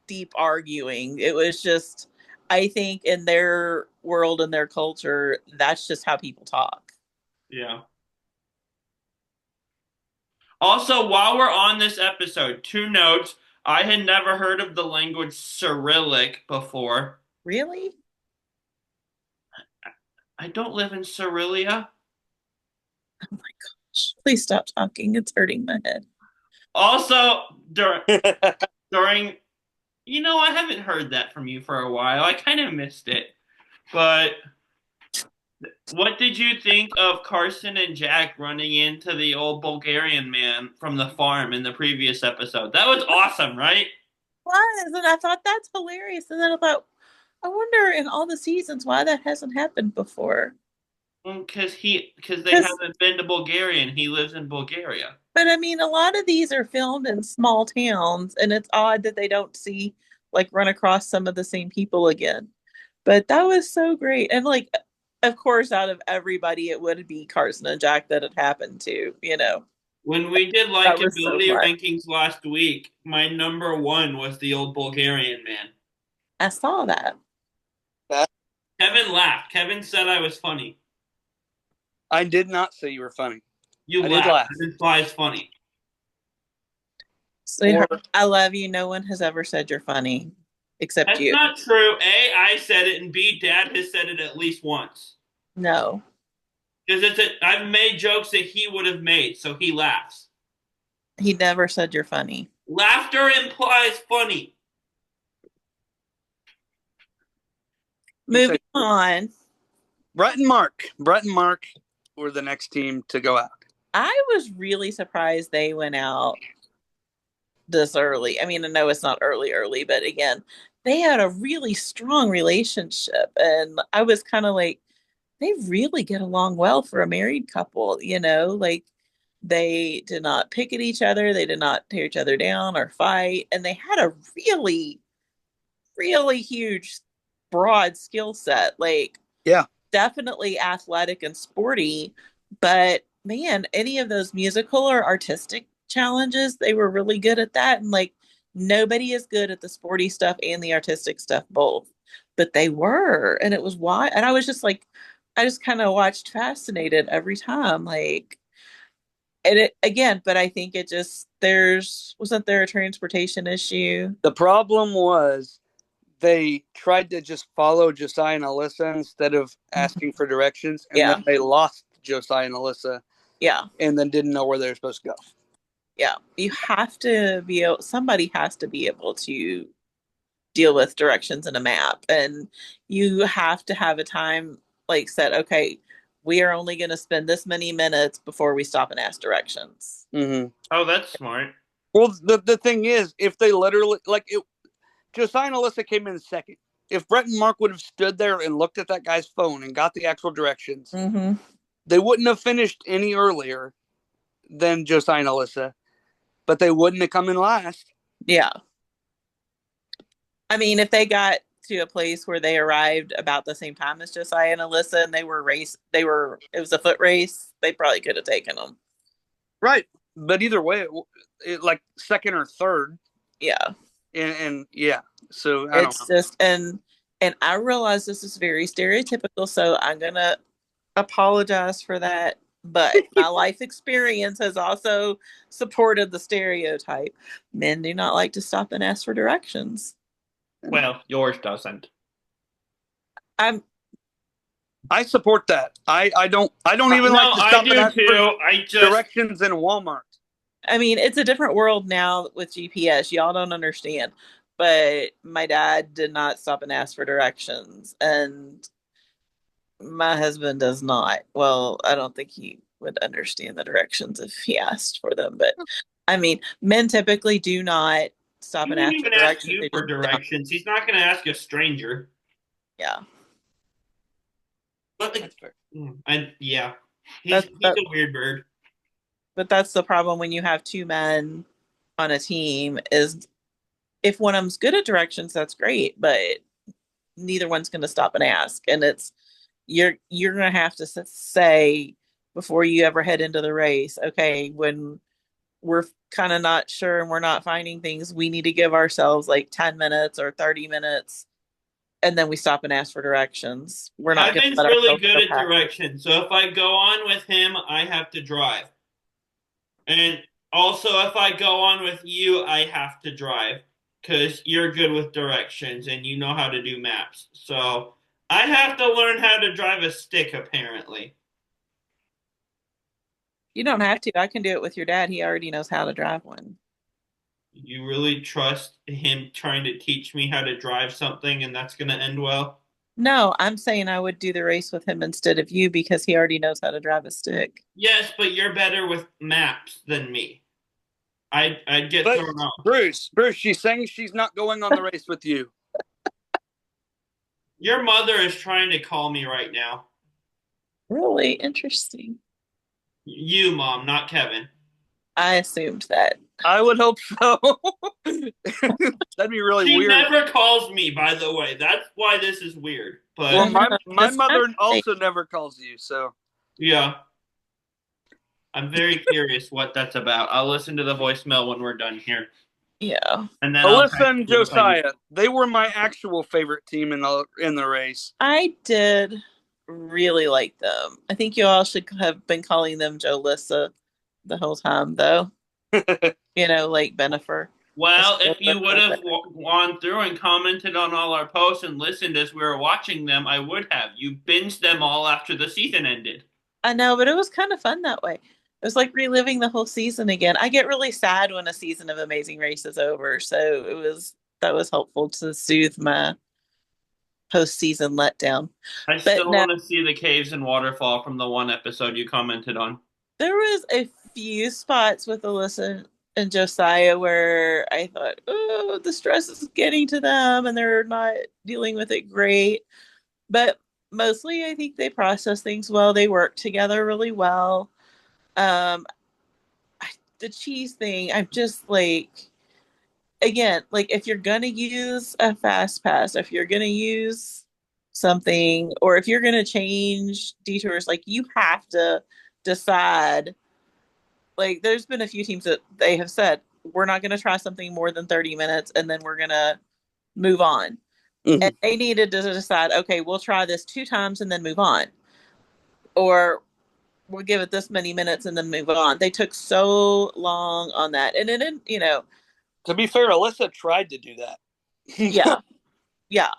deep arguing. It was just, I think, in their world and their culture, that's just how people talk. yeah. Also, while we're on this episode, two notes. I had never heard of the language Cyrillic before. Really? I don't live in Cyrillia. Oh my gosh. Please stop talking. It's hurting my head. Also, during, I haven't heard that from you for a while. I kind of missed it. But what did you think of Carson and Jack running into the old Bulgarian man from the farm in the previous episode? That was awesome, right? Was, and I thought that's hilarious. And then I thought, I wonder in all the seasons why that hasn't happened before. Because they Because, haven't been to Bulgaria and he lives in Bulgaria. but I mean, a lot of these are filmed in small towns, and it's odd that they don't see, like, run across some of the same people again. But that was so great. And, like, of course, out of everybody, it would be Carson and Jack that it happened to, you know. When we did That was so likability fun. rankings last week, my number one was the old Bulgarian man. I saw that. Kevin laughed. Kevin said I was funny. I did not say you were funny. You I did laughed. laugh. Kevin Fly's funny. Sweetheart, I love you. No one has ever said you're funny except That's you. not true. A, I said it, and B, Dad has said it at least once. No, Because I've made jokes that he would have made, so he laughs. he never said you're funny. Laughter implies funny. Moving on. Brett and Mark. Brett and Mark were the next team to go out. I was really surprised they went out this early. I mean, I know it's not early, but again, they had a really strong relationship. And I was kind of like, they really get along well for a married couple, you know? Like, they did not pick at each other, they did not tear each other down or fight. And they had a really, really huge, broad skill set. Like, Yeah. definitely athletic and sporty, but man, any of those musical or artistic challenges, they were really good at that. And like, nobody is good at the sporty stuff and the artistic stuff both, but they were. And it was why. And I was just like, I just kind of watched fascinated every time. Like, And it again, but I think it just wasn't there a transportation issue? The problem was they tried to just follow Josiah and Alyssa instead of asking for directions, and Yeah, then they lost Josiah and Alyssa, yeah, and then didn't know where they were supposed to go. yeah. You have to be able, somebody has to be able to deal with directions in a map, and you have to have a time like set. Okay, we are only going to spend this many minutes before we stop and ask directions. Mm-hmm. Oh, that's smart. Well, the thing is, if they literally Josiah and Alyssa came in second. If Brett and Mark would have stood there and looked at that guy's phone and got the actual directions, Mm-hmm. they wouldn't have finished any earlier than Josiah and Alyssa, but they wouldn't have come in last. Yeah, I mean, if they got to a place where they arrived about the same time as Josiah and Alyssa, and it was a foot race, they probably could have taken them. Right. But either way, like second or third. Yeah, And yeah, so I don't it's know. just and I realize this is very stereotypical, so I'm gonna apologize for that. But my life experience has also supported the stereotype. Men do not like to stop and ask for directions. Well, yours doesn't. I'm I support that. I don't even No, like to I stop and do ask for too. I just directions in Walmart. I mean, it's a different world now with GPS. Y'all don't understand. But my dad did not stop and ask for directions. And my husband does not. Well, I don't think he would understand the directions if he asked for them. But I mean, men typically do not stop he and wouldn't ask for even ask directions. you They for just don't. directions. He's not going to ask a stranger. Yeah. But That's fair. and yeah, he's That's he's a weird bird. but that's the problem when you have two men on a team is if one of them's good at directions, that's great, but neither one's going to stop and ask. And it's you're going to have to say before you ever head into the race, okay, when we're kind of not sure and we're not finding things, we need to give ourselves like 10 minutes or 30 minutes and then we stop and ask for directions. We're not going to Kevin's let really ourselves good go at past. directions, so if I go on with him, I have to drive. And also, if I go on with you, I have to drive because you're good with directions and you know how to do maps. So I have to learn how to drive a stick, apparently. You don't have to. I can do it with your dad. He already knows how to drive one. You really trust him trying to teach me how to drive something and that's going to end well? No, I'm saying I would do the race with him instead of you because he already knows how to drive a stick. Yes, but you're better with maps than me. I'd get But thrown off. Bruce, she's saying she's not going on the race with you. Your mother is trying to call me right now. Really interesting. You, Mom, not Kevin. I assumed that. I would hope so. That'd be really She weird. never calls me, by the way. That's why this is weird. But Well, my That's mother fine. also never calls you, so yeah, I'm very curious what that's about. I'll listen to the voicemail when we're done here, Yeah. and then I'll Alyssa text and you if I need. Josiah, they were my actual favorite team in the race. I did really like them. I think you all should have been calling them Jolissa the whole time, though. You know, like Benifer. Well, if you would have gone through and commented on all our posts and listened as we were watching them, I would have. You binged them all after the season ended. I know, but it was kind of fun that way. It was like reliving the whole season again. I get really sad when a season of Amazing Race is over, so that was helpful to soothe my postseason letdown. I But still no, want to see the caves and waterfall from the one episode you commented on. there was a few spots with Alyssa and Josiah where I thought, oh, the stress is getting to them and they're not dealing with it great. But mostly, I think they process things well. They work together really well. Um, the cheese thing, I'm just like, again, like if you're gonna use a fast pass, if you're gonna use something, or if you're gonna change detours, like you have to decide. Like there's been a few teams that they have said we're not gonna try something more than 30 minutes, and then we're gonna move on. Mm-hmm. And they needed to decide, okay, we'll try this two times and then move on, or we'll give it this many minutes and then move on. They took so long on that. And then, To be fair, Alyssa tried to do that. yeah, yeah.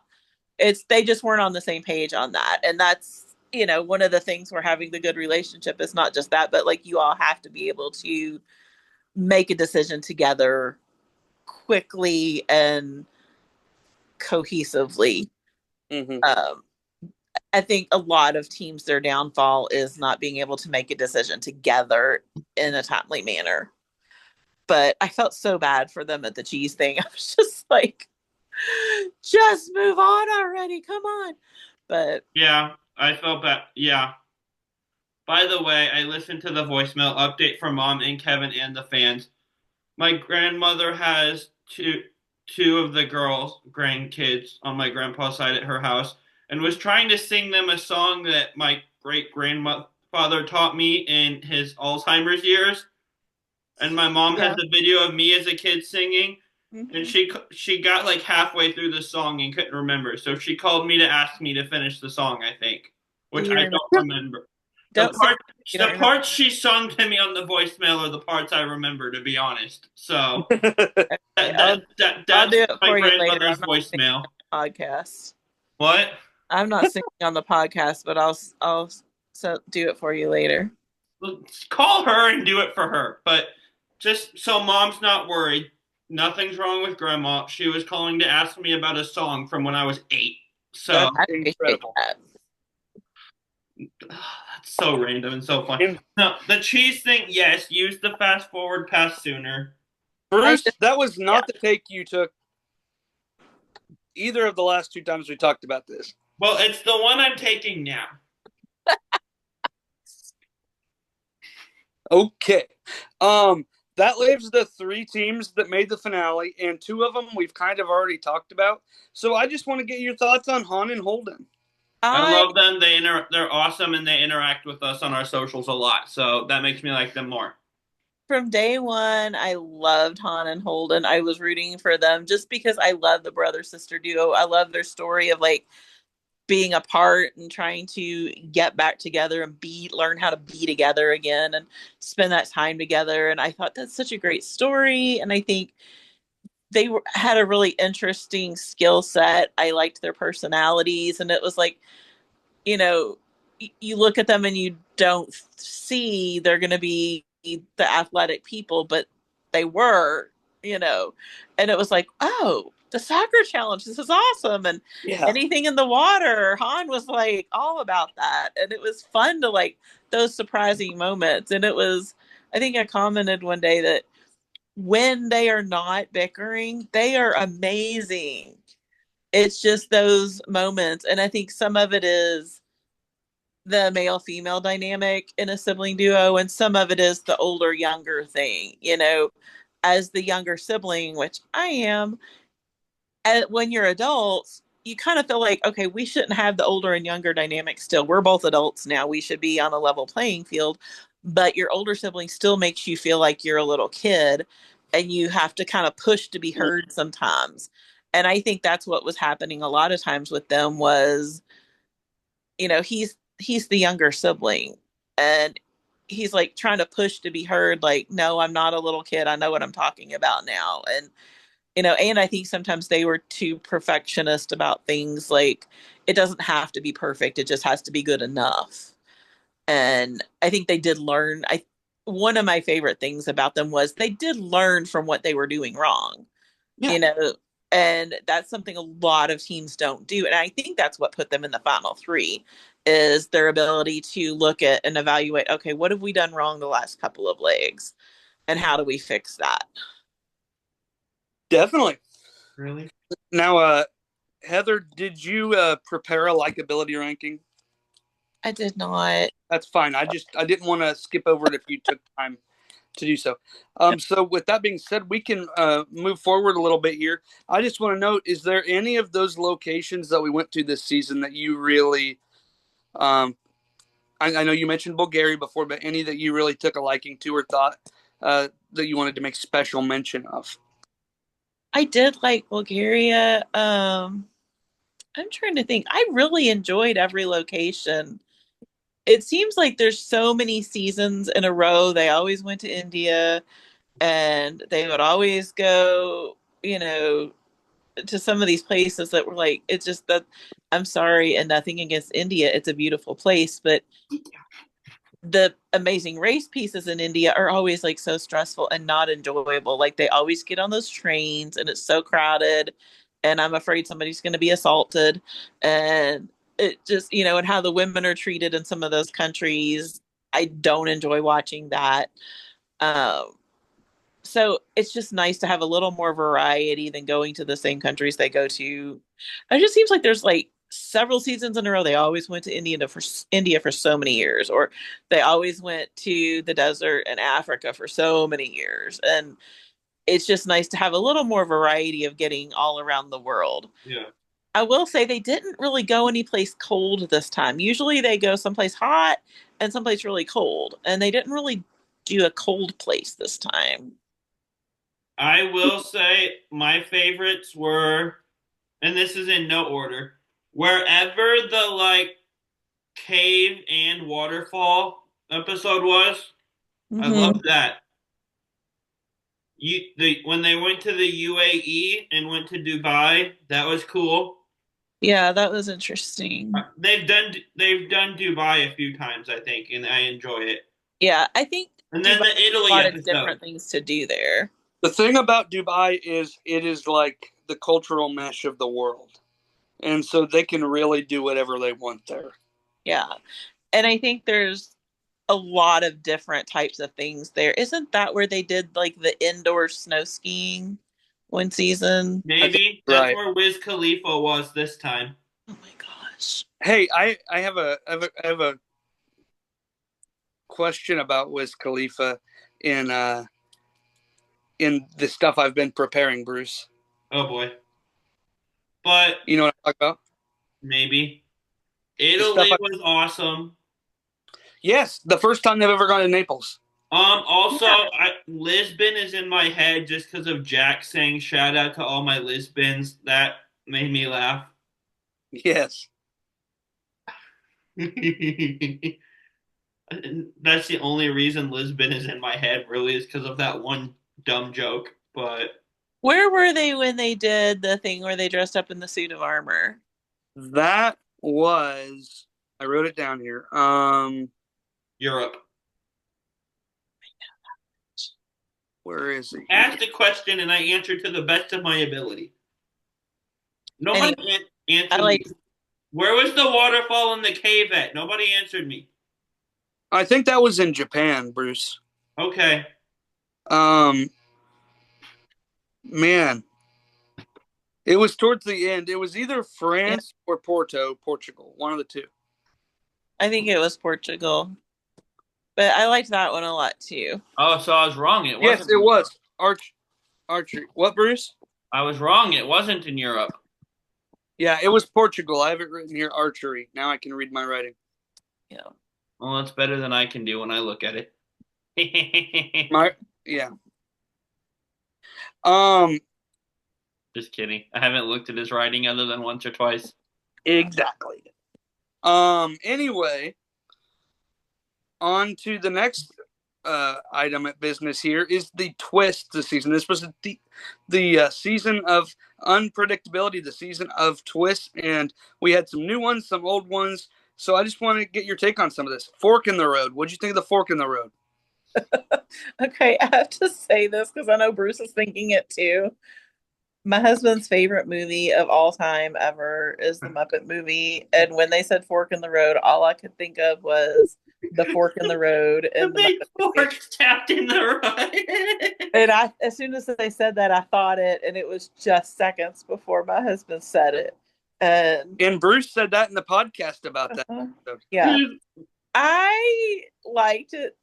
They just weren't on the same page on that. And that's, one of the things we're having the good relationship is not just that, but like you all have to be able to make a decision together quickly and cohesively. Mm-hmm. I think a lot of teams, their downfall is not being able to make a decision together in a timely manner. But I felt so bad for them at the cheese thing. I was just like, just move on already. Come on. But Yeah, I felt bad. Yeah. By the way, I listened to the voicemail update from Mom and Kevin and the fans. My grandmother has two of the girls, grandkids, on my grandpa's side at her house, and was trying to sing them a song that my great grandfather taught me in his Alzheimer's years. And my mom has yeah. a video of me as a kid singing, and Mm-hmm. she got like halfway through the song and couldn't remember. So she called me to ask me to finish the song, I think, Do which you I remember? don't remember. The Don't say part you don't the remember. parts she sung to me on the voicemail are the parts I remember, to be honest. So Okay, I'll that's do it my for you later. grandmother's I'm not singing voicemail. on the podcast. What? I'm not singing on the podcast, but I'll do it for you later. Let's call her and do it for her. But just so mom's not worried, nothing's wrong with grandma. She was calling to ask me about a song from when I was 8. So That's I appreciate incredible. that. that's so random and so fun. And No, the cheese thing, yes, use the fast forward pass sooner. Bruce, that was Yeah. not the take you took either of the last two times we talked about this. Well, it's the one I'm taking now. Okay. That leaves the three teams that made the finale, and two of them we've kind of already talked about. So I just want to get your thoughts on Han and Holden. I I love them. They're awesome and they interact with us on our socials a lot. So that makes me like them more. From day one, I loved Han and Holden. I was rooting for them just because I love the brother sister duo. I love their story of like being apart and trying to get back together and learn how to be together again and spend that time together. And I thought that's such a great story. And I think had a really interesting skill set. I liked their personalities, and it was like, you know, you look at them and you don't see they're going to be the athletic people, but they were, and it was like, oh, the soccer challenge, this is awesome. And Yeah. anything in the water, Han was like all about that. And it was fun to like those surprising moments. And I think I commented one day that when they are not bickering, they are amazing. It's just those moments. And I think some of it is the male female dynamic in a sibling duo, and some of it is the older younger thing. As the younger sibling, which I am, when you're adults, you kind of feel like, okay, we shouldn't have the older and younger dynamic still. We're both adults now. We should be on a level playing field. But your older sibling still makes you feel like you're a little kid, and you have to kind of push to be heard sometimes. And I think that's what was happening a lot of times with them was, he's the younger sibling, and he's like trying to push to be heard, like, no, I'm not a little kid. I know what I'm talking about now. And I think sometimes they were too perfectionist about things, like it doesn't have to be perfect, it just has to be good enough. And I think they did learn. One of my favorite things about them was they did learn from what they were doing wrong. Yeah. And that's something a lot of teams don't do. And I think that's what put them in the final three, is their ability to look at and evaluate, okay, what have we done wrong the last couple of legs? And how do we fix that? Definitely. Really? Now, Heather, did you prepare a likability ranking? I did not. That's fine. I didn't want to skip over it if you took time to do so. So with that being said, we can move forward a little bit here. I just want to note, is there any of those locations that we went to this season that you really, I know you mentioned Bulgaria before, but any that you really took a liking to or thought that you wanted to make special mention of? I did like Bulgaria. I'm trying to think. I really enjoyed every location. it seems like there's so many seasons in a row. They always went to India, and they would always go, to some of these places that were like, it's just that, I'm sorry, and nothing against India. It's a beautiful place, but the Amazing Race pieces in India are always like so stressful and not enjoyable. Like they always get on those trains and it's so crowded, and I'm afraid somebody's going to be assaulted. And it just, and how the women are treated in some of those countries, I don't enjoy watching that. Um, so it's just nice to have a little more variety than going to the same countries they go to. It just seems like there's like several seasons in a row they always went to India for so many years, or they always went to the desert in Africa for so many years, and it's just nice to have a little more variety of getting all around the world. Yeah. I will say they didn't really go anyplace cold this time. Usually they go someplace hot and someplace really cold, and they didn't really do a cold place this time. I will say my favorites were, and this is in no order, wherever the like cave and waterfall episode was. I Mm-hmm. loved that. When they went to the UAE and went to Dubai, that was cool. Yeah, that was interesting. They've done Dubai a few times, I think, and I enjoy it. Yeah, I think And then Dubai the has a Italy lot of episode. different things to do there. The thing about Dubai is it is like the cultural mesh of the world. And so they can really do whatever they want there. Yeah. And I think there's a lot of different types of things there. Isn't that where they did like the indoor snow skiing one season? I think Maybe you're that's right. where Wiz Khalifa was this time. Oh my gosh. Hey, I have a question about Wiz Khalifa in in the stuff I've been preparing, Bruce. Oh boy. But You know what I'm talking about? maybe. The stuff Italy I was awesome. Yes, the first time they've ever gone to Naples. Also, Yeah. Lisbon is in my head just because of Jack saying shout out to all my Lisbons. That made me laugh. Yes. That's the only reason Lisbon is in my head, really, is because of that one dumb joke. But Where were they when they did the thing where they dressed up in the suit of armor? That was I wrote it down here. Europe. Where is it here? Asked a question and I answered to the best of my ability. Anyway, Nobody I answered me. like Where was the waterfall in the cave at? Nobody answered me. I think that was in Japan, Bruce. Okay. Um man, it was towards the end. It was either yeah, France or Portugal, one of the two. I think it was Portugal. But I liked that one a lot too. Oh, so I was wrong. It Yes, wasn't. it was. Archery. What, Bruce? I was wrong. It wasn't in Europe. Yeah, it was Portugal. I have it written here, archery. Now I can read my writing. Yeah. Well, that's better than I can do when I look at it. My yeah. Um Just kidding. I haven't looked at his writing other than once or twice. exactly. Anyway, on to the next item at business here is the twist this season. This was the season of unpredictability, the season of twists, and we had some new ones, some old ones. So I just want to get your take on some of this. Fork in the road. What'd you think of the fork in the road? Okay, I have to say this because I know Bruce is thinking it too. My husband's favorite movie of all time ever is the Muppet movie. And when they said fork in the road, all I could think of was the fork in the road The and the big Muppet movie. fork tapped in the right. And as soon as they said that, I thought it, and it was just seconds before my husband said it. And Bruce said that in the podcast about that. Yeah, I liked it.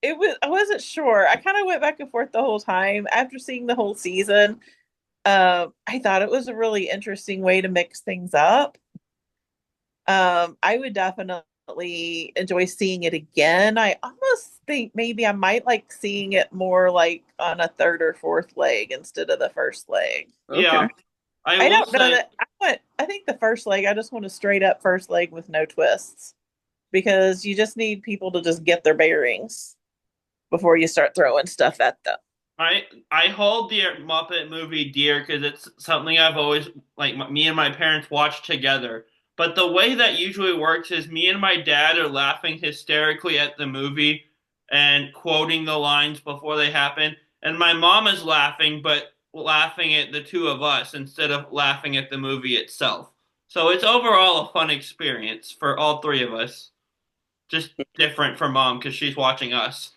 It was, I wasn't sure. I kind of went back and forth the whole time after seeing the whole season. I thought it was a really interesting way to mix things up. I would definitely enjoy seeing it again. I almost think maybe I might like seeing it more like on a third or fourth leg instead of the first leg. Yeah, Okay. I I will don't know say that I think the first leg, I just want a straight up first leg with no twists. because you just need people to just get their bearings before you start throwing stuff at them. I hold the Muppet movie dear because it's something I've always me and my parents watch together. But the way that usually works is me and my dad are laughing hysterically at the movie and quoting the lines before they happen, and my mom is laughing, but laughing at the two of us instead of laughing at the movie itself. So it's overall a fun experience for all three of us. Just different for mom because she's watching us.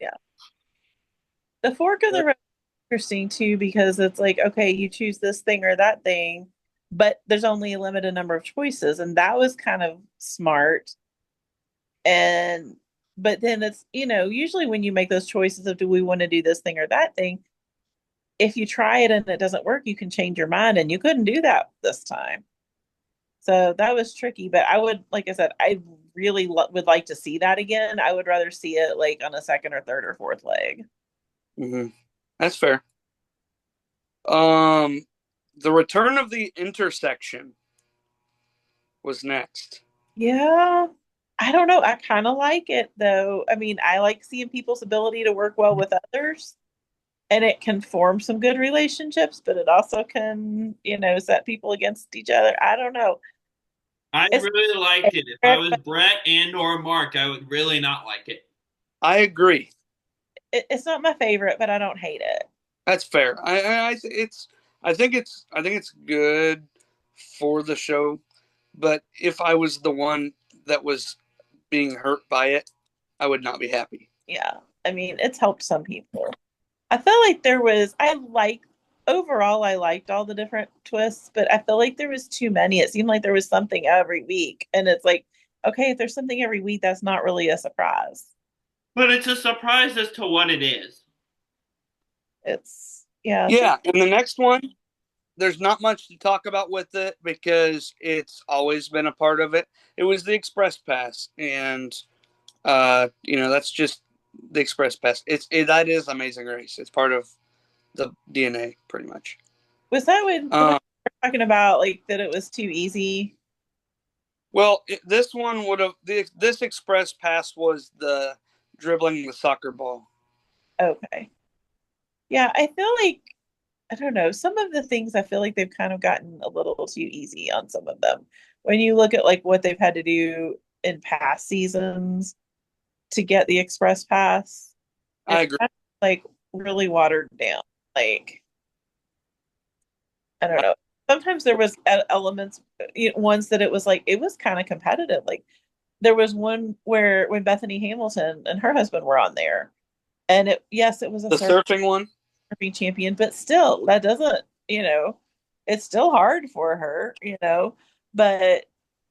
Yeah. The fork of the road is interesting too because it's like, okay, you choose this thing or that thing, but there's only a limited number of choices. And that was kind of smart. And but then it's, usually when you make those choices of do we want to do this thing or that thing, if you try it and it doesn't work, you can change your mind. And you couldn't do that this time. So that was tricky. But I would, like I said, I really would like to see that again. I would rather see it like on a second or third or fourth leg. Hmm. That's fair. Um, the Return of the Intersection was next. Yeah. I don't know. I kind of like it though. I mean, I like seeing people's ability to work well with others, and it can form some good relationships, but it also can, set people against each other. I don't know. I It's really liked it. If I was Brett and or Mark, I would really not like it. I agree. it's not my favorite, but I don't hate it. That's fair. I think it's good for the show, but if I was the one that was being hurt by it, I would not be happy. Yeah. I mean, it's helped some people. I feel like overall, I liked all the different twists, but I feel like there was too many. It seemed like there was something every week. And it's like, okay, if there's something every week, that's not really a surprise. But it's a surprise as to what it is. Yeah. Yeah, and the next one, there's not much to talk about with it because it's always been a part of it. It was the Express Pass, and that's just the Express Pass. That is Amazing Race. It's part of the DNA, pretty much. Was that when we were talking about like that it was too easy? Well, this one would have this Express Pass was the dribbling the soccer ball. Okay. Yeah, I feel like I don't know. Some of the things I feel like they've kind of gotten a little too easy on some of them. When you look at like what they've had to do in past seasons to get the express pass, I it's agree. kind of like really watered down. Like, I don't know. Sometimes there was elements, ones that it was kind of competitive. Like there was one where when Bethany Hamilton and her husband were on there, and yes, it was a The surfing one. surfing champion, but still, that doesn't, it's still hard for her, but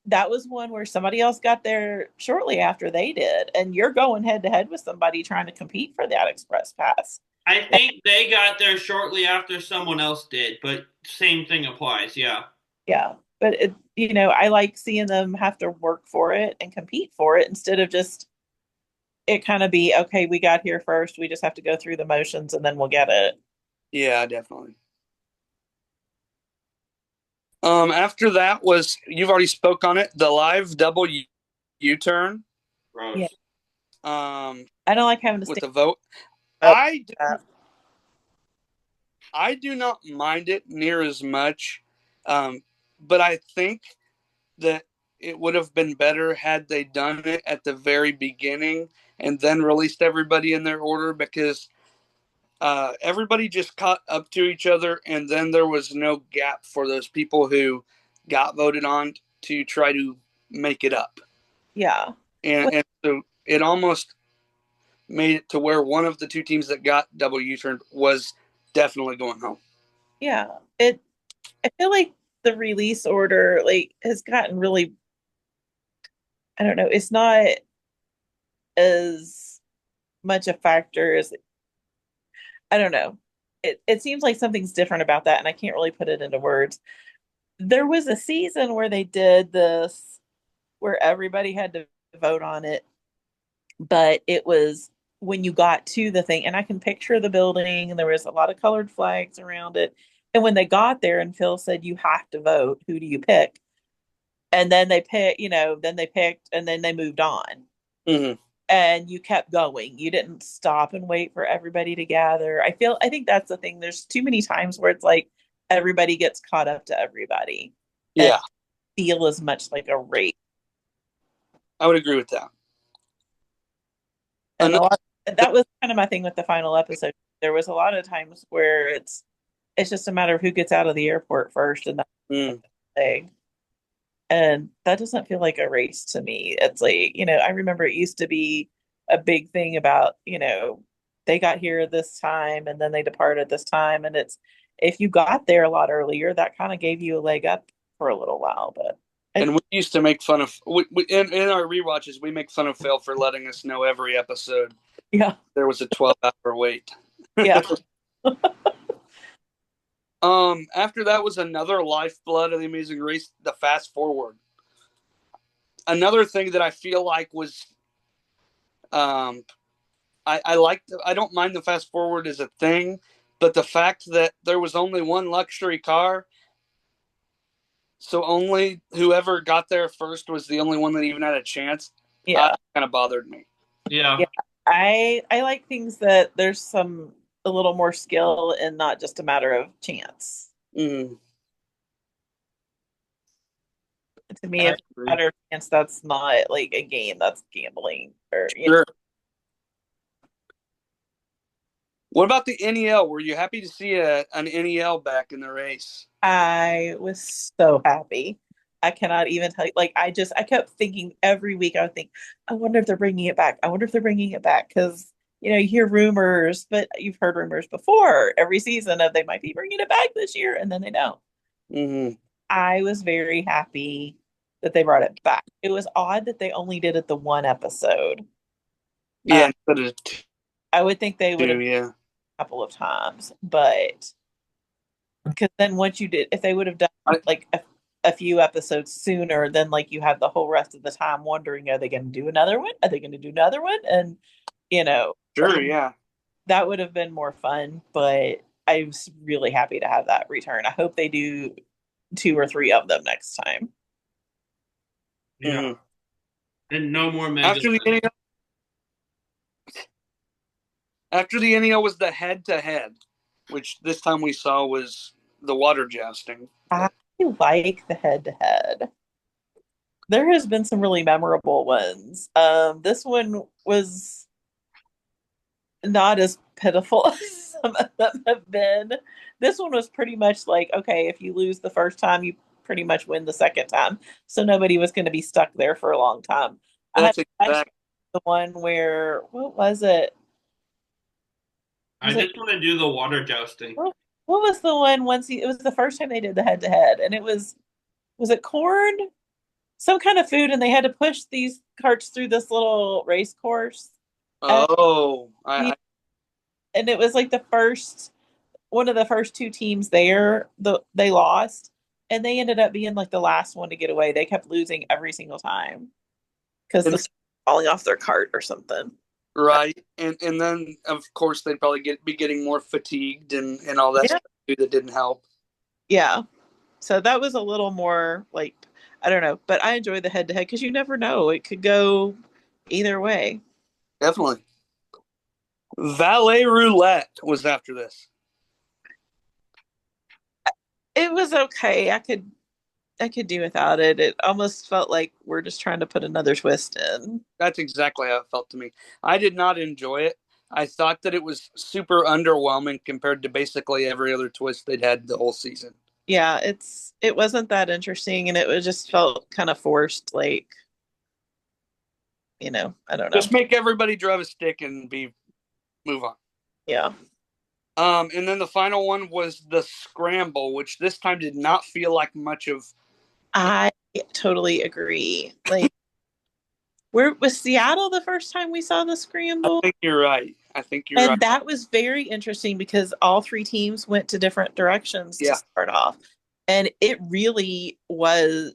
that was one where somebody else got there shortly after they did, and you're going head to head with somebody trying to compete for that express pass. I think they got there shortly after someone else did, but same thing applies. Yeah. Yeah, but I like seeing them have to work for it and compete for it instead of just it kind of be okay. We got here first. We just have to go through the motions and then we'll get it. Yeah, definitely. After that was you've already spoke on it. The live double U-turn. Gross. Yeah. I don't like having to with stick the vote. up I do not mind it near as much, but I think that it would have been better had they done it at the very beginning and then released everybody in their order because everybody just caught up to each other, and then there was no gap for those people who got voted on to try to make it up. Yeah. And so it almost made it to where one of the two teams that got double U-turned was definitely going home. Yeah. I feel like the release order like has gotten really I don't know, it's not as much a factor as I don't know. It seems like something's different about that and I can't really put it into words. There was a season where they did this where everybody had to vote on it, but it was when you got to the thing and I can picture the building and there was a lot of colored flags around it. And when they got there and Phil said you have to vote, who do you pick? And then they pick, then they picked, and then they moved on. Mm-hmm. And you kept going. You didn't stop and wait for everybody to gather. I think that's the thing. There's too many times where it's like everybody gets caught up to everybody and Yeah, feel as much like a race. I would agree with that. And Another, that was kind of my thing with the final episode. There was a lot of times where it's just a matter of who gets out of the airport first, and that's mm, the thing. And that doesn't feel like a race to me. It's like, I remember it used to be a big thing about, they got here this time and then they departed this time. And it's, if you got there a lot earlier, that kind of gave you a leg up for a little while. But and we used to make fun of in our rewatches. We make fun of Phil for letting us know every episode yeah, there was a 12-hour wait. yeah. After that was another lifeblood of the Amazing Race, the fast forward. Another thing that I feel like was, I don't mind the fast forward as a thing, but the fact that there was only one luxury car, so only whoever got there first was the only one that even had a chance. Yeah. Kind of bothered me. Yeah. Yeah. I like things that there's a little more skill and not just a matter of chance. Mm-hmm. To me, if it's a matter of chance, that's not like a game, that's gambling. Or Sure. What about the NEL? Were you happy to see an NEL back in the race? I was so happy. I cannot even tell you. Like, I kept thinking every week, I would think, I wonder if they're bringing it back. I wonder if they're bringing it back. Because, you hear rumors, but you've heard rumors before every season of they might be bringing it back this year, and then they don't. Mm-hmm. I was very happy that they brought it back. It was odd that they only did it the one episode. Yeah, instead of I would think they would have yeah. a couple of times, but because then once you did, if they would have done like a few episodes sooner, then like you have the whole rest of the time wondering, are they going to do another one? Are they going to do another one? And Sure, yeah. that would have been more fun. But I was really happy to have that return. I hope they do 2 or 3 of them next time. Yeah. Mm-hmm. And no more mega. After the NEL was the head-to-head, which this time we saw was the water jousting. I like the head-to-head. There has been some really memorable ones. This one was not as pitiful as some of them have been. This one was pretty much like, okay, if you lose the first time, you pretty much win the second time. So nobody was going to be stuck there for a long time. That's I had exactly the one where, what was it? I just want to do the water jousting. What was the one it was the first time they did the head to head, and was it corn? Some kind of food, and they had to push these carts through this little race course. Oh, And it was like one of the first 2 teams there, they lost, and they ended up being like the last one to get away. They kept losing every single time because the falling off their cart or something. Right, and then of course they'd probably be getting more fatigued and all that stuff too that didn't help. Yeah, so that was a little more like, I don't know, but I enjoy the head to head because you never know, it could go either way. Definitely. Valet roulette was after this. It was okay. I could do without it. It almost felt like we're just trying to put another twist in. That's exactly how it felt to me. I did not enjoy it. I thought that it was super underwhelming compared to basically every other twist they'd had the whole season. Yeah, it wasn't that interesting, and it was just felt kind of forced. Like, I don't know. Just make everybody drive a stick and move on. Yeah. And then the final one was the scramble, which this time did not feel like much of. I totally agree. Like, where was Seattle the first time we saw the scramble? I think you're right. And that was very interesting because all 3 teams went to different directions to start off. And it really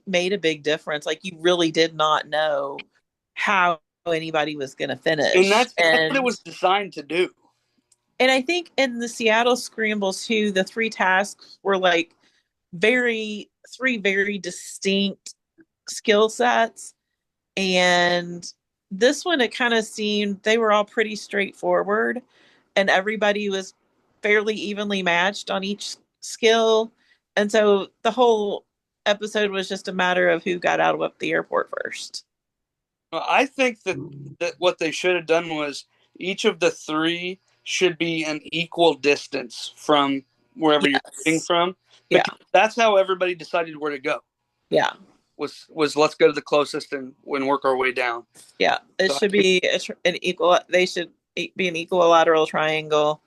made a big difference. Like, you really did not know how anybody was going to finish. And that's what it was designed to do. And I think in the Seattle scrambles too, the 3 tasks were like 3 very distinct skill sets. And this one, it kind of seemed they were all pretty straightforward and everybody was fairly evenly matched on each skill. And so the whole episode was just a matter of who got out of the airport first. Well, I think that what they should have done was each of the three should be an equal distance from wherever you're shooting Yes. from, Yeah. because that's how everybody decided where to go. Yeah. Was let's go to the closest and work our way down. Yeah. It So should be an equal, they should be an equilateral triangle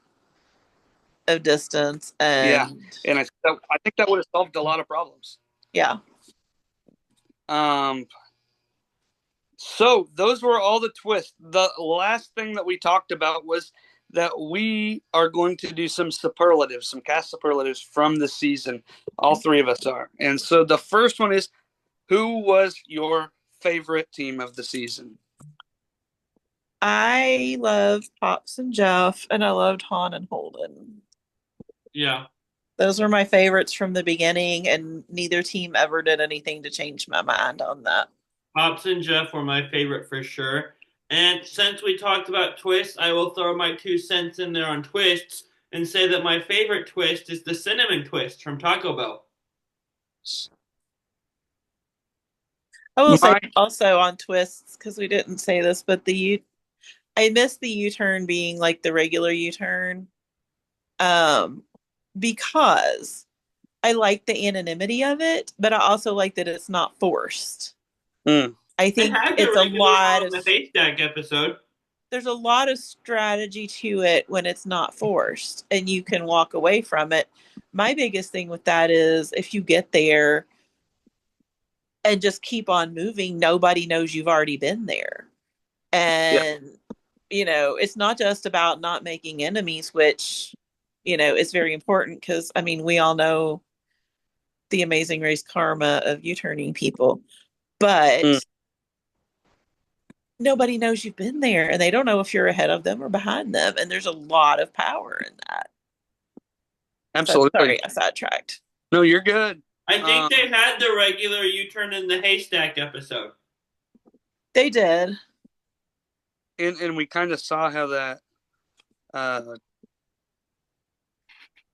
of distance. yeah, And and I think that would have solved a lot of problems. yeah. Um, so those were all the twists. The last thing that we talked about was that we are going to do some superlatives, some cast superlatives from the season. All three of us are. And so the first one is, who was your favorite team of the season? I loved Pops and Jeff, and I loved Han and Holden. Yeah. Those were my favorites from the beginning, and neither team ever did anything to change my mind on that. Pops and Jeff were my favorite for sure. And since we talked about twists, I will throw my 2 cents in there on twists and say that my favorite twist is the cinnamon twist from Taco Bell. I will say My also on twists, because we didn't say this, but I missed the U-turn being like the regular U-turn. Um, because I like the anonymity of it, but I also like that it's not forced. mm, I They think had the it's a regular lot one of on the haystack episode. there's a lot of strategy to it when it's not forced and you can walk away from it. My biggest thing with that is if you get there and just keep on moving, nobody knows you've already been there. yeah, And, it's not just about not making enemies, which, is very important because, I mean, we all know the amazing race karma of you turning people, mm, but nobody knows you've been there and they don't know if you're ahead of them or behind them. And there's a lot of power in that. So absolutely. sorry, I sidetracked. No, you're good. I think Um, they had the regular U-turn in the haystack episode. They did. and we kind of saw uh,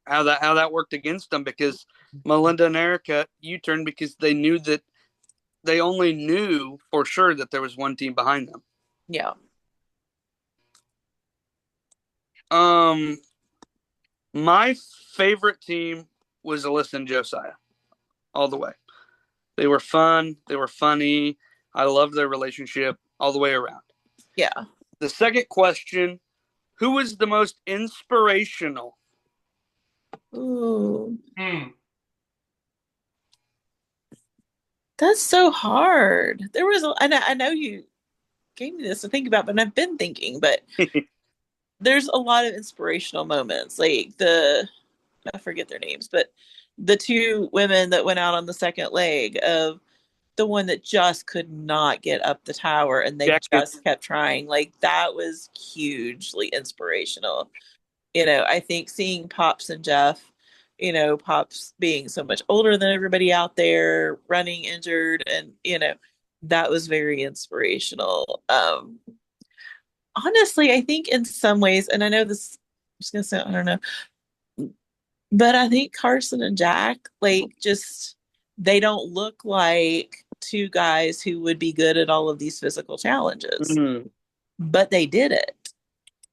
how that worked against them, because Melinda and Erica U-turned because they only knew for sure that there was one team behind them. Yeah. Um, my favorite team was Alyssa and Josiah, all the way. They were fun. They were funny. I loved their relationship all the way around. Yeah. The second question: who was the most inspirational? Ooh. Hmm. That's so hard. There was I know you gave me this to think about, but I've been thinking, but there's a lot of inspirational moments. Like I forget their names, but the two women that went out on the second leg of the one that just could not get up the tower and they Jack, just kept trying. Like that was hugely inspirational. I think seeing Pops and Jeff, Pops being so much older than everybody out there, running injured, and that was very inspirational. Honestly, I think in some ways, and I know this, I'm just gonna say, I don't know, but I think Carson and Jack, like, just they don't look like two guys who would be good at all of these physical challenges, mm, but they did it,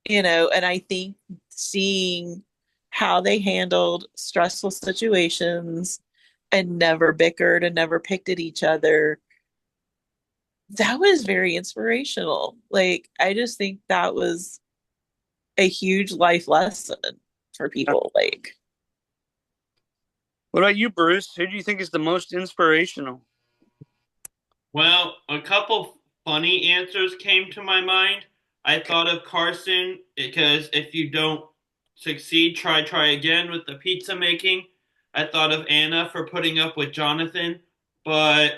and I think seeing how they handled stressful situations and never bickered and never picked at each other, that was very inspirational. Like, I just think that was a huge life lesson for people. Like, what about you, Bruce? Who do you think is the most inspirational? Well, a couple funny answers came to my mind. I thought of Carson because if you don't succeed, try again with the pizza making. I thought of Anna for putting up with Jonathan, but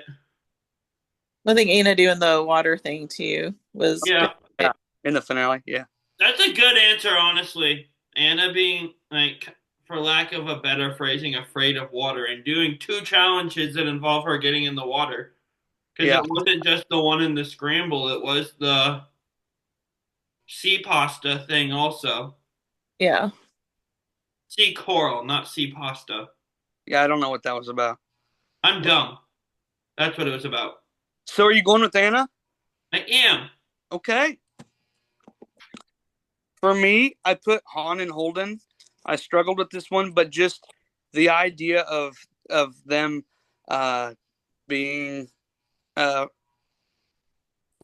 I think Anna doing the water thing too was yeah, Yeah, in the finale. Yeah, that's a good answer, honestly. Anna being, like, for lack of a better phrasing, afraid of water and doing two challenges that involve her getting in the water. Because Yeah. it wasn't just the one in the scramble, it was the sea pasta thing also. Yeah. Sea coral, not sea pasta. Yeah, I don't know what that was about. I'm dumb. That's what it was about. So are you going with Anna? I am. Okay. For me, I put Han and Holden. I struggled with this one, but just the idea of them uh, being uh,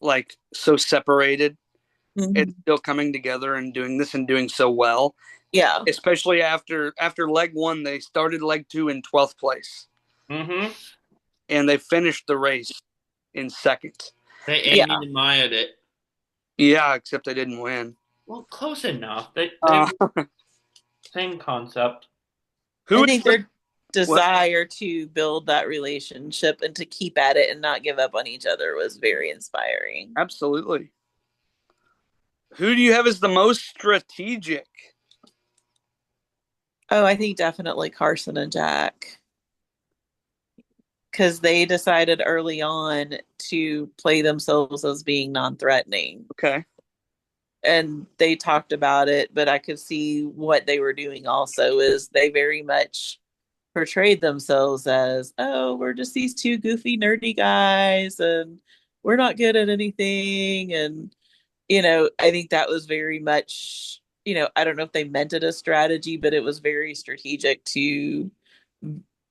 like so separated and Mhm. still coming together and doing this and doing so well, Yeah. especially after leg one, they started leg two in 12th place Mm-hmm. and they finished the race in second. They And, Yeah. Amy and Maya it. yeah, except they didn't win. Well, close enough. They Uh, same concept. who I is think the their what? desire to build that relationship and to keep at it and not give up on each other was very inspiring. Absolutely. Who do you have as the most strategic? Oh, I think definitely Carson and Jack, because they decided early on to play themselves as being non-threatening. Okay. And they talked about it, but I could see what they were doing also is they very much portrayed themselves as, oh, we're just these two goofy, nerdy guys, and we're not good at anything. And, I think that was very much, I don't know if they meant it as strategy, but it was very strategic to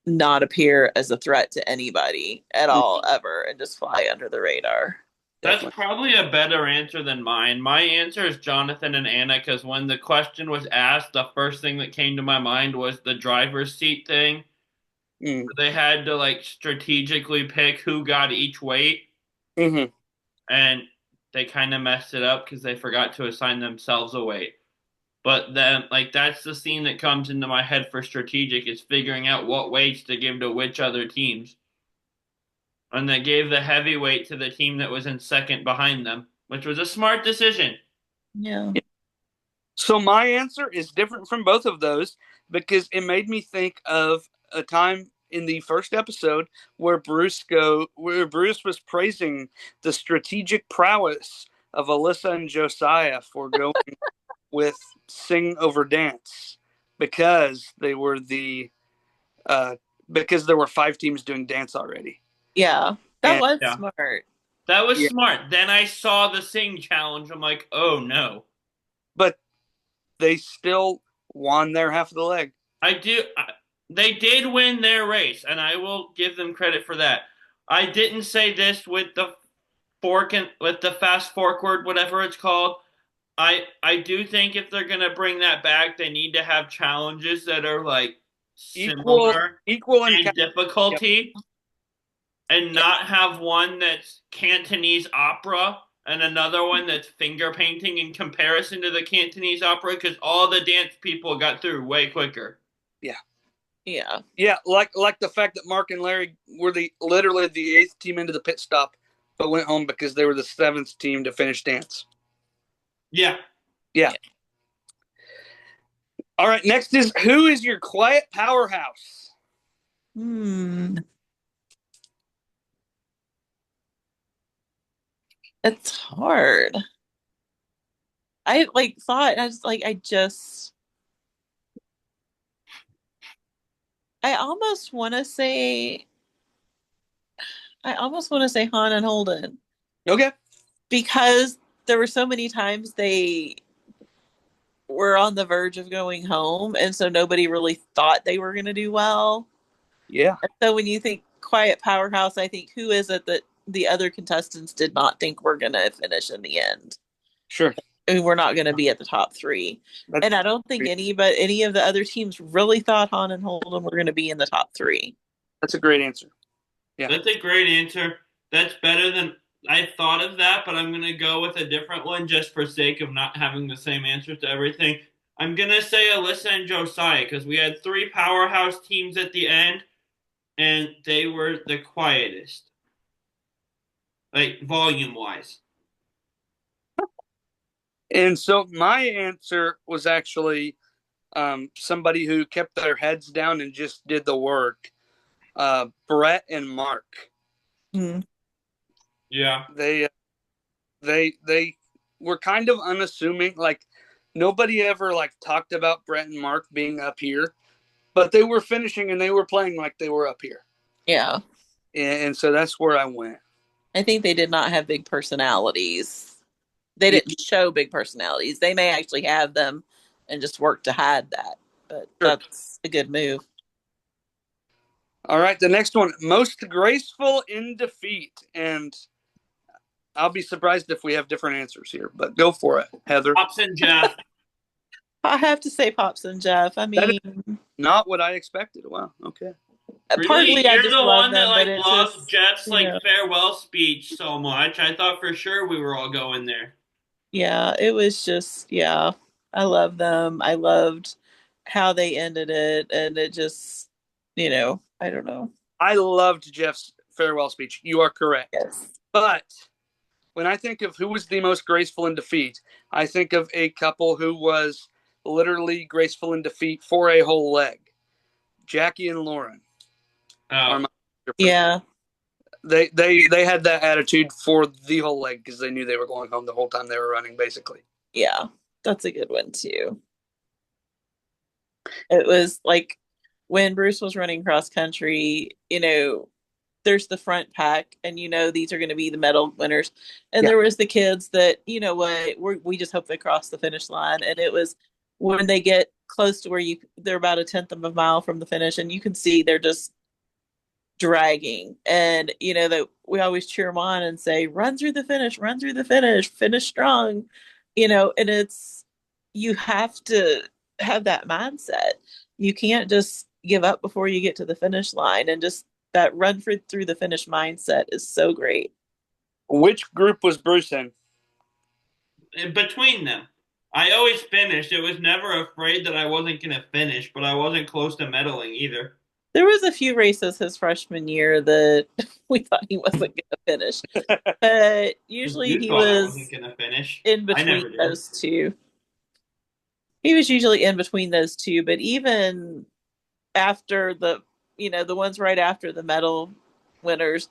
not appear as a threat to anybody at Mm, all, ever, and just fly under the radar. That's definitely. probably a better answer than mine. My answer is Jonathan and Anna because when the question was asked, the first thing that came to my mind was the driver's seat thing. Mm. They had to like strategically pick who got each weight, Hmm. and they kind of messed it up because they forgot to assign themselves a weight. But then, like, that's the scene that comes into my head for strategic is figuring out what weights to give to which other teams. And they gave the heavyweight to the team that was in second behind them, which was a smart decision. Yeah. So my answer is different from both of those because it made me think of a time in the first episode where Bruce was praising the strategic prowess of Alyssa and Josiah for going with sing over dance because they were because there were five teams doing dance already. Yeah. That And was Yeah, smart. that was yeah, smart. Then I saw the sing challenge. I'm like, oh no. but they still won their half of the leg. I do. They did win their race, and I will give them credit for that. I didn't say this with the fork and with the fast forward, whatever it's called. I do think if they're gonna bring that back, they need to have challenges that are like Equal, similar equal in in yep. difficulty, and Yeah. not have one that's Cantonese opera and another one that's finger painting in comparison to the Cantonese opera, because all the dance people got through way quicker. Yeah. Yeah. Yeah, like the fact that Mark and Larry were literally the eighth team into the pit stop, but went home because they were the seventh team to finish dance. Yeah. Yeah. Yeah. All right. Next is who is your quiet powerhouse? Hmm. It's hard. I like thought I was like I almost want to say Han and Holden, Okay. because there were so many times they were on the verge of going home, and so nobody really thought they were going to do well. Yeah. And so when you think quiet powerhouse, I think who is it that the other contestants did not think were going to finish in the end? Sure. I mean, we're not going to be at the top three. That's And I don't think any of the other teams really thought Han and Holden were going to be in the top three. that's a great answer. Yeah. That's a great answer. That's better than I thought of that, but I'm gonna go with a different one just for sake of not having the same answer to everything. I'm gonna say Alyssa and Josiah because we had three powerhouse teams at the end, and they were the quietest, like volume wise. And so my answer was actually somebody who kept their heads down and just did the work. Brett and Mark. Mm. Yeah. They were kind of unassuming. Like nobody ever like talked about Brett and Mark being up here, but they were finishing and they were playing like they were up here. Yeah. And so that's where I went. I think they did not have big personalities. They didn't show big personalities. They may actually have them and just work to hide that. But Sure. that's a good move. All right, the next one, most graceful in defeat. And I'll be surprised if we have different answers here, but go for it, Heather. Pops and Jeff. I have to say Pops and Jeff. I That is mean, not what I expected. Wow, okay. Really? partly I You're just the love one that them, but like it loved just, Jeff's you like know, farewell speech so much. I thought for sure we were all going there. yeah, it was just, yeah, I love them. I loved how they ended it. And it just, I don't know. I loved Jeff's farewell speech. You are correct. Yes. But when I think of who was the most graceful in defeat, I think of a couple who was literally graceful in defeat for a whole leg. Jackie and Lauren are Oh, my Yeah. they had that attitude for the whole leg because they knew they were going home the whole time they were running, basically. Yeah. That's a good one too. It was like when Bruce was running cross country, there's the front pack, and these are going to be the medal winners. And Yeah. there was the kids that, we just hope they cross the finish line. And it was when they get close to where they're about a tenth of a mile from the finish, and you can see they're just dragging. And that we always cheer them on and say, run through the finish strong. And you have to have that mindset. You can't just give up before you get to the finish line. And just that through the finish mindset is so great. Which group was Bruce in? in between them. I always finished. It was never afraid that I wasn't going to finish, but I wasn't close to medaling either. There was a few races his freshman year that we thought he wasn't going to finish, but usually You he thought I wasn't was going to finish. in I between never did. those two. He was usually in between those two, but even after the ones right after the medal winners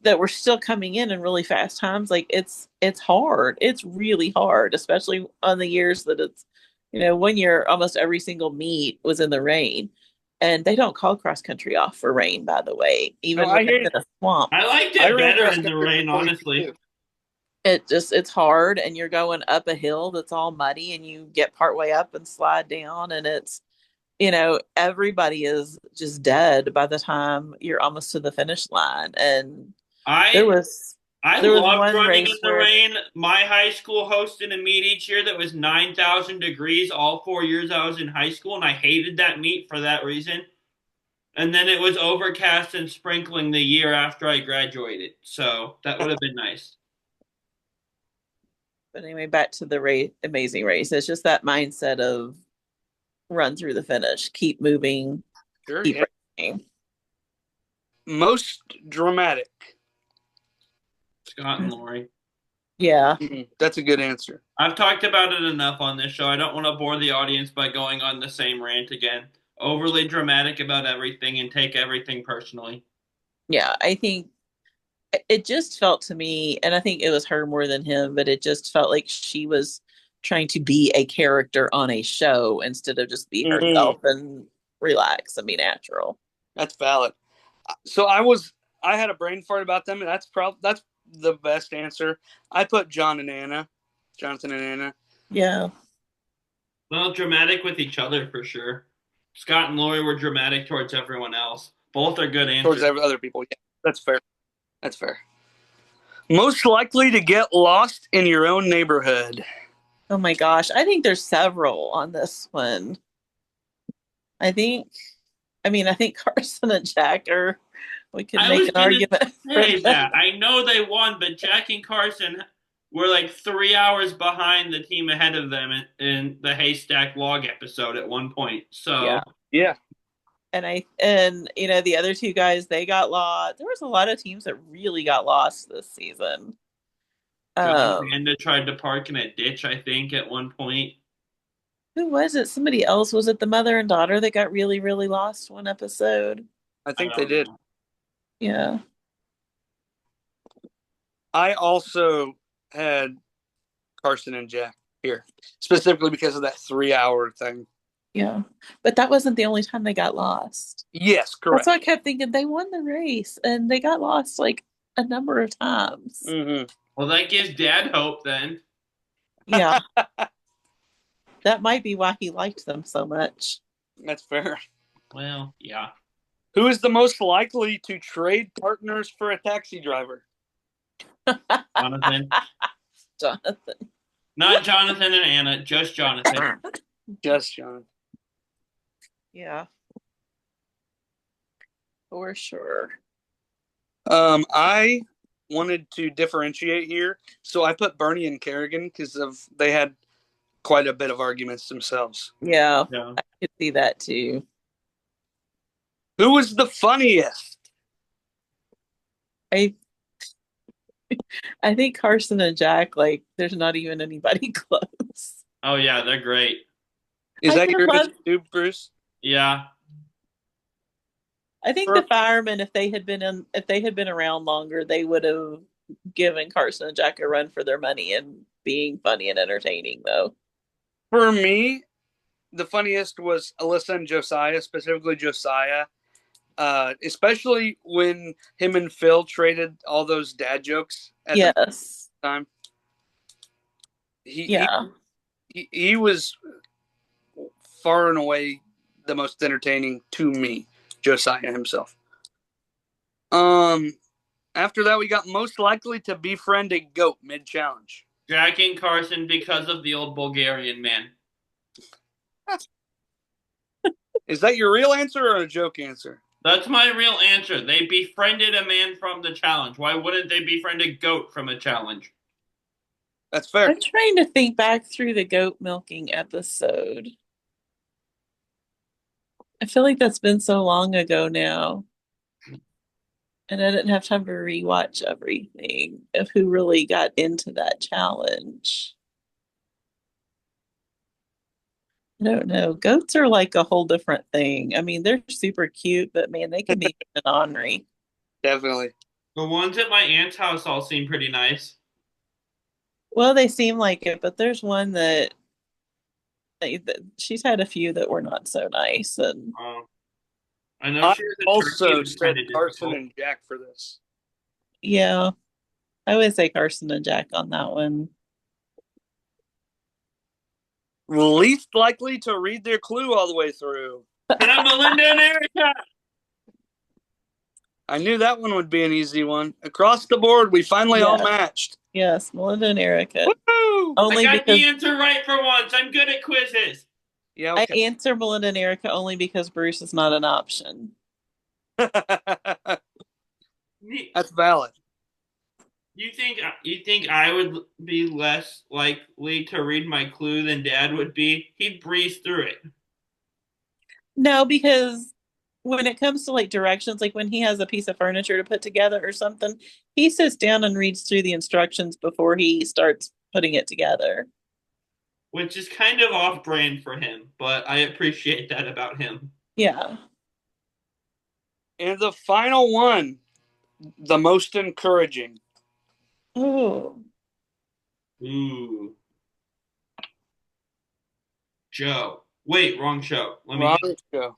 that were still coming in really fast times, like it's hard. It's really hard, especially on the years that it's, 1 year almost every single meet was in the rain. And they don't call cross country off for rain, by the way, No, even when I hear it's you. in a swamp. I liked I it ran better cross in the country rain, for 42 honestly. too. It's hard, and you're going up a hill that's all muddy, and you get partway up and slide down, and it's, everybody is just dead by the time you're almost to the finish line. And there I was I there was loved one running in race the where, rain. My high school hosted a meet each year that was 9,000 degrees all 4 years I was in high school, and I hated that meet for that reason. And then it was overcast and sprinkling the year after I graduated. So that would have been nice. but anyway, back to the Amazing Race. It's just that mindset of run through the finish, keep moving, Sure, keep yeah. racing. Most dramatic. Scott and Lori. Yeah. That's a good answer. I've talked about it enough on this show. I don't want to bore the audience by going on the same rant again. Overly dramatic about everything and take everything personally. Yeah. I think it just felt to me, and I think it was her more than him, but it just felt like she was trying to be a character on a show instead of just be herself and relax and be natural. That's valid. So I had a brain fart about them, and that's the best answer. I put Jonathan and Anna. Yeah. Well, dramatic with each other for sure. Scott and Lori were dramatic towards everyone else. Both are good Towards answers. other people. Yeah, that's fair. That's fair. Most likely to get lost in your own neighborhood. Oh my gosh. I think there's several on this one. I think, I think Carson and Jack we could I make was an gonna argument for say that. that. I know they won, but Jack and Carson were like 3 hours behind the team ahead of them in the Haystack Log episode at one point. So Yeah. Yeah. And the other two guys, they got lost. There was a lot of teams that really got lost this season. John Panda tried to park in a ditch, I think, at one point. Who was it? Somebody else. Was it the mother and daughter that got really, really lost one episode? I I think they don't did. know. Yeah. I also had Carson and Jack here, specifically because of that 3-hour thing. Yeah. But that wasn't the only time they got lost. Yes, That's correct. why I kept thinking they won the race and they got lost like a number of times. Mm-hmm. Well, that gives Dad hope then. Yeah. That might be why he liked them so much. That's fair. Well, yeah. Who is the most likely to trade partners for a taxi driver? Jonathan. Jonathan. Not Jonathan and Anna, just Jonathan. Just Jonathan. Yeah. For sure. I wanted to differentiate here, so I put Bernie and Kerrigan because they had quite a bit of arguments themselves. Yeah. Yeah. I could see that too. Who was the funniest? I I think Carson and Jack, like, there's not even anybody close. Oh yeah, they're great. Is I that would your love- too, Bruce? Yeah. I think the firemen, if they had been around longer, they would have given Carson and Jack a run for their money and being funny and entertaining, though. For me, the funniest was Alyssa and Josiah, specifically Josiah. Especially when him and Phil traded all those dad jokes at Yes. the time. Yeah. He was far and away the most entertaining to me, Josiah himself. After that, we got most likely to befriend a goat mid-challenge. Jack and Carson because of the old Bulgarian man. Is that your real answer or a joke answer? That's my real answer. They befriended a man from the challenge. Why wouldn't they befriend a goat from a challenge? That's fair. I'm trying to think back through the goat milking episode. I feel like that's been so long ago now. And I didn't have time to rewatch everything of who really got into that challenge. I don't know. Goats are like a whole different thing. I mean, they're super cute, but man, they can be an ornery. Definitely. The ones at my aunt's house all seem pretty nice. Well, they seem like it, but there's one that she's had a few that were not so nice. And I know I she was a also turkey said kind of Carson difficult. and Jack for this. yeah, I would say Carson and Jack on that one. Least likely to read their clue all the way through. And I'm Melinda and Erica. I knew that one would be an easy one. Across the board, we finally all Yeah. matched. Yes, Melinda and Erica. Woo! Only I got because the answer right for once. I'm good at quizzes. Yeah, I okay. answer Melinda and Erica only because Bruce is not an option. That's valid. You think I would be less likely to read my clue than Dad would be? He'd breeze through it. No, because when it comes to like directions, like when he has a piece of furniture to put together or something, he sits down and reads through the instructions before he starts putting it together. Which is kind of off-brand for him, but I appreciate that about him. Yeah. And the final one, the most encouraging. Oh. Ooh. Joe. Wait, wrong show. Let me Wrong get show.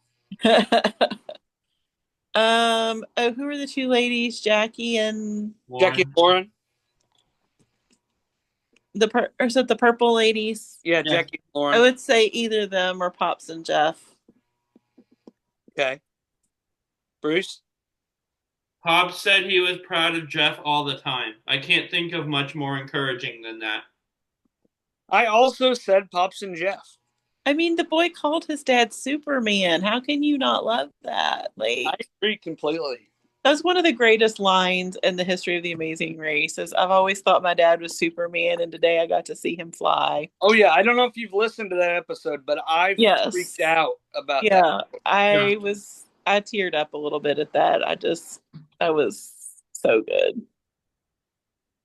Oh, who are the two ladies? Jackie and Jackie Lauren. or is it the purple ladies? Yeah, Yeah. Jackie Lauren. I would say either them or Pops and Jeff. Okay. Bruce? Hobbs said he was proud of Jeff all the time. I can't think of much more encouraging than that. I also said Pops and Jeff. I mean, the boy called his dad Superman. How can you not love that? Like, I agree completely. that's one of the greatest lines in the history of The Amazing Race. Is I've always thought my dad was Superman, and today I got to see him fly. Oh, yeah. I don't know if you've listened to that episode, but I Yes. freaked out about that. Yeah, I teared up a little bit at that. That was so good.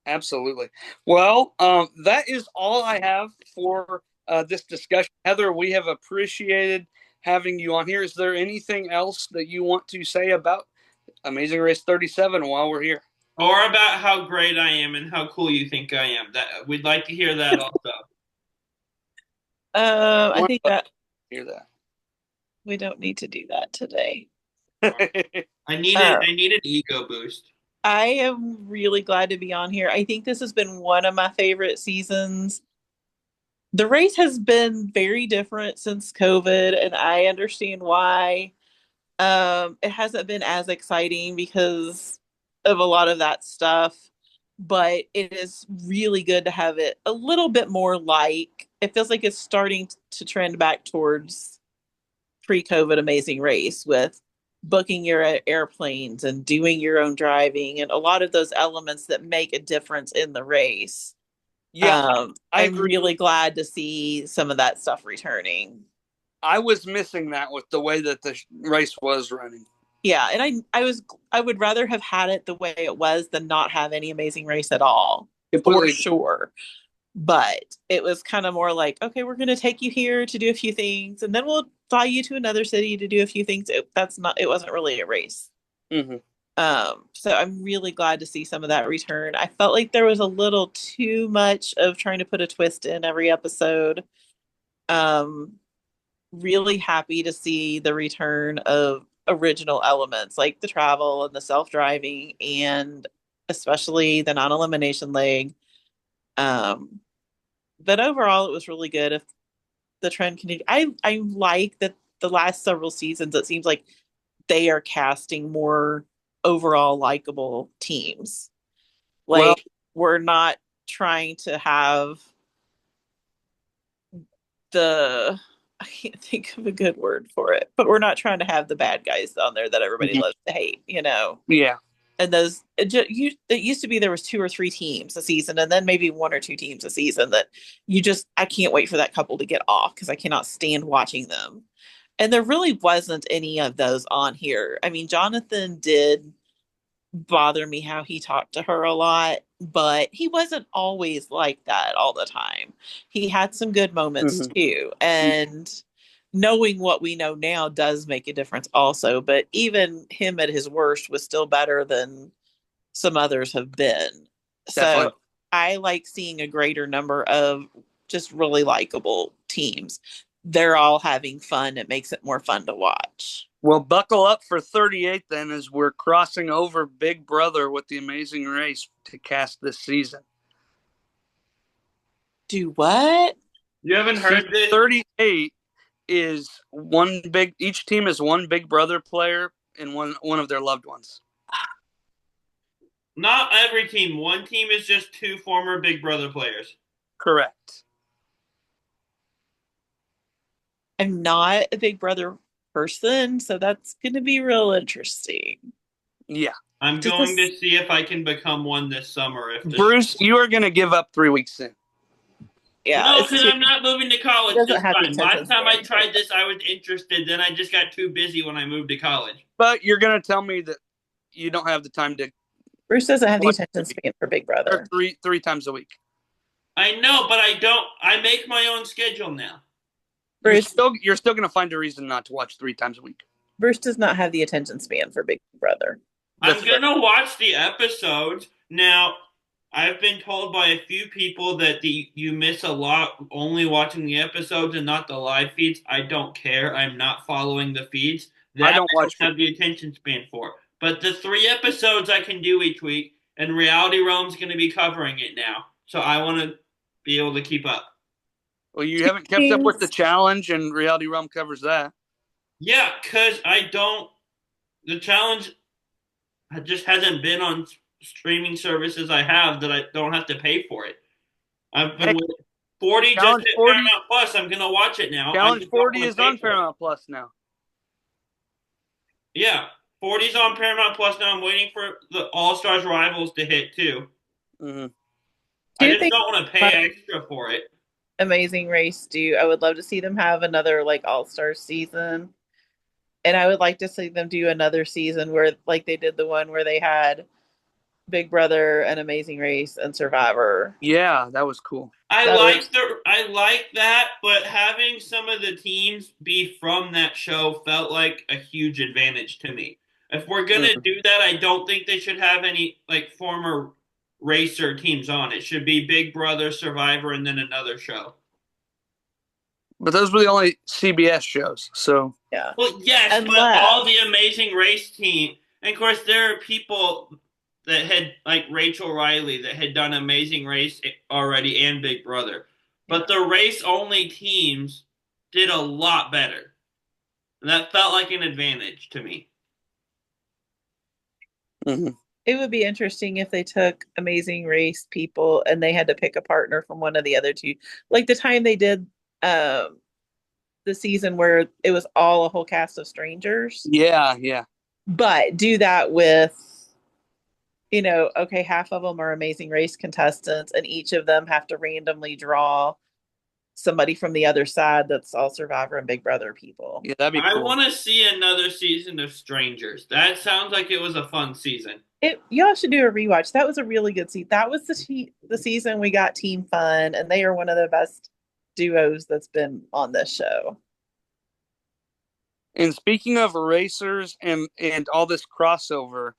Absolutely. Well, that is all I have for this discussion. Heather, we have appreciated having you on here. Is there anything else that you want to say about Amazing Race 37 while we're here? Or about how great I am and how cool you think I am. That we'd like to hear that also. I think that Hear we don't need to do that today. that. I need an ego boost. I am really glad to be on here. I think this has been one of my favorite seasons. The race has been very different since COVID, and I understand why. It hasn't been as exciting because of a lot of that stuff, but it is really good to have it a little bit more like it feels like it's starting to trend back towards pre-COVID Amazing Race with booking your airplanes and doing your own driving and a lot of those elements that make a difference in the race. Yeah, I I'm agree. really glad to see some of that stuff returning. I was missing that with the way that the race was running. Yeah, and I would rather have had it the way it was than not have any Amazing Race at all, for Completely. sure. But it was kind of more like, okay, we're going to take you here to do a few things, and then we'll fly you to another city to do a few things. It wasn't really a race. Mm-hmm. So I'm really glad to see some of that return. I felt like there was a little too much of trying to put a twist in every episode. Um, really happy to see the return of original elements like the travel and the self-driving and especially the non-elimination leg. Um, but overall, it was really good. If the trend continues, I like that the last several seasons. It seems like they are casting more overall likable teams. Well, Like we're not trying to have the I can't think of a good word for it, but we're not trying to have the bad guys on there that everybody mhm. loves to hate, you know. Yeah. And those it used to be there was two or three teams a season, and then maybe one or two teams a season that I can't wait for that couple to get off because I cannot stand watching them. And there really wasn't any of those on here. I mean, Jonathan did bother me how he talked to her a lot, but he wasn't always like that all the time. He had some good moments Mm-hmm. too. And knowing what we know now does make a difference also. But even him at his worst was still better than some others have been. So Definitely. I like seeing a greater number of just really likable teams. They're all having fun. It makes it more fun to watch. Well, buckle up for 38 then as we're crossing over Big Brother with the Amazing Race to cast this season. Do what? You haven't heard this? 38 is each team is one Big Brother player and one of their loved ones. Not every team. One team is just two former Big Brother players. Correct. I'm not a Big Brother person, so that's going to be real interesting. Yeah. I'm Does going this, to see if I can become one this summer. If the Bruce, you are going to give up 3 weeks in. yeah, No, it's because too, I'm not moving to it college doesn't this have the time. attention Last time I span. tried this, I was interested. Then I just got too busy when I moved to college. But you're going to tell me that you don't have the time to Bruce doesn't have the watch attention span for Big Brother. three times a week. I know, but I don't. I make my own schedule now. Bruce You're still going to find a reason not to watch 3 times a week. Bruce does not have the attention span for Big Brother. That's I'm fair. gonna watch the episodes now. I've been told by a few people that you miss a lot only watching the episodes and not the live feeds. I don't care. I'm not following the feeds. I That don't I don't watch. have the attention span for. But the 3 episodes I can do each week, and Reality Realm's going to be covering it now, so I want to be able to keep up. Well, you Two haven't kept up with the teams. challenge, and Reality Realm covers that. Yeah, because I don't. The challenge just hasn't been on streaming services I have that I don't have to pay for it. I've Hey, been with 40 just Challenge hit 40. Paramount Plus. I'm gonna watch it now. I Challenge just don't 40 want to is pay on for it. Paramount Plus now. Yeah, 40's on Paramount Plus now. I'm waiting for the All Stars Rivals to hit too. Mm-hmm. Do I you just think don't want to pay extra for it. Amazing Race do? I would love to see them have another like All Star season. And I would like to see them do another season where like they did the one where they had Big Brother and Amazing Race and Survivor. Yeah, that was cool. I like that, but having some of the teams be from that show felt like a huge advantage to me. If we're gonna do that, I don't think they should have any like former racer teams on. It should be Big Brother, Survivor, and then another show. But those were the only CBS shows. So Yeah. Well, yes, but all the Amazing Race team, and of course there are people that had like Rachel Riley that had done Amazing Race already and Big Brother, but the race only teams did a lot better, and that felt like an advantage to me. It would be interesting if they took Amazing Race people and they had to pick a partner from one of the other two. Like the time they did the season where it was all a whole cast of strangers. Yeah, yeah. But do that with, okay, half of them are Amazing Race contestants and each of them have to randomly draw somebody from the other side that's all Survivor and Big Brother people. Yeah, that'd be I cool. want to see another season of Strangers. That sounds like it was a fun season. Y'all should do a rewatch. That was a really good season. That was the season we got Team Fun, and they are one of the best duos that's been on this show. And speaking of racers and all this crossover,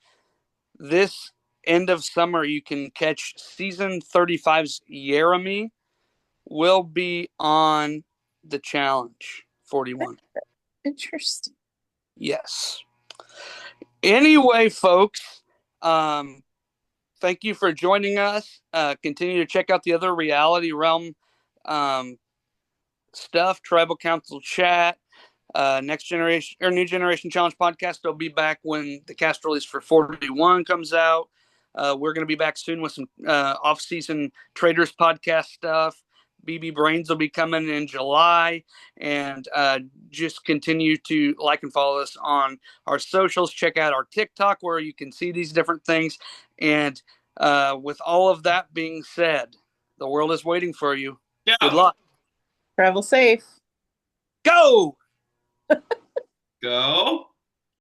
this end of summer you can catch season 35's Jeremy will be on the Challenge 41. Interesting. Yes. Anyway, folks, thank you for joining us. Continue to check out the other Reality Realm stuff, Tribal Council chat, Next Generation or New Generation Challenge podcast. They'll be back when the cast release for 41 comes out. We're going to be back soon with some off-season Traders podcast stuff. BB Brains will be coming in July, and just continue to like and follow us on our socials. Check out our TikTok where you can see these different things. And with all of that being said, the world is waiting for you. Yeah. Good luck. Travel safe. Go! Go.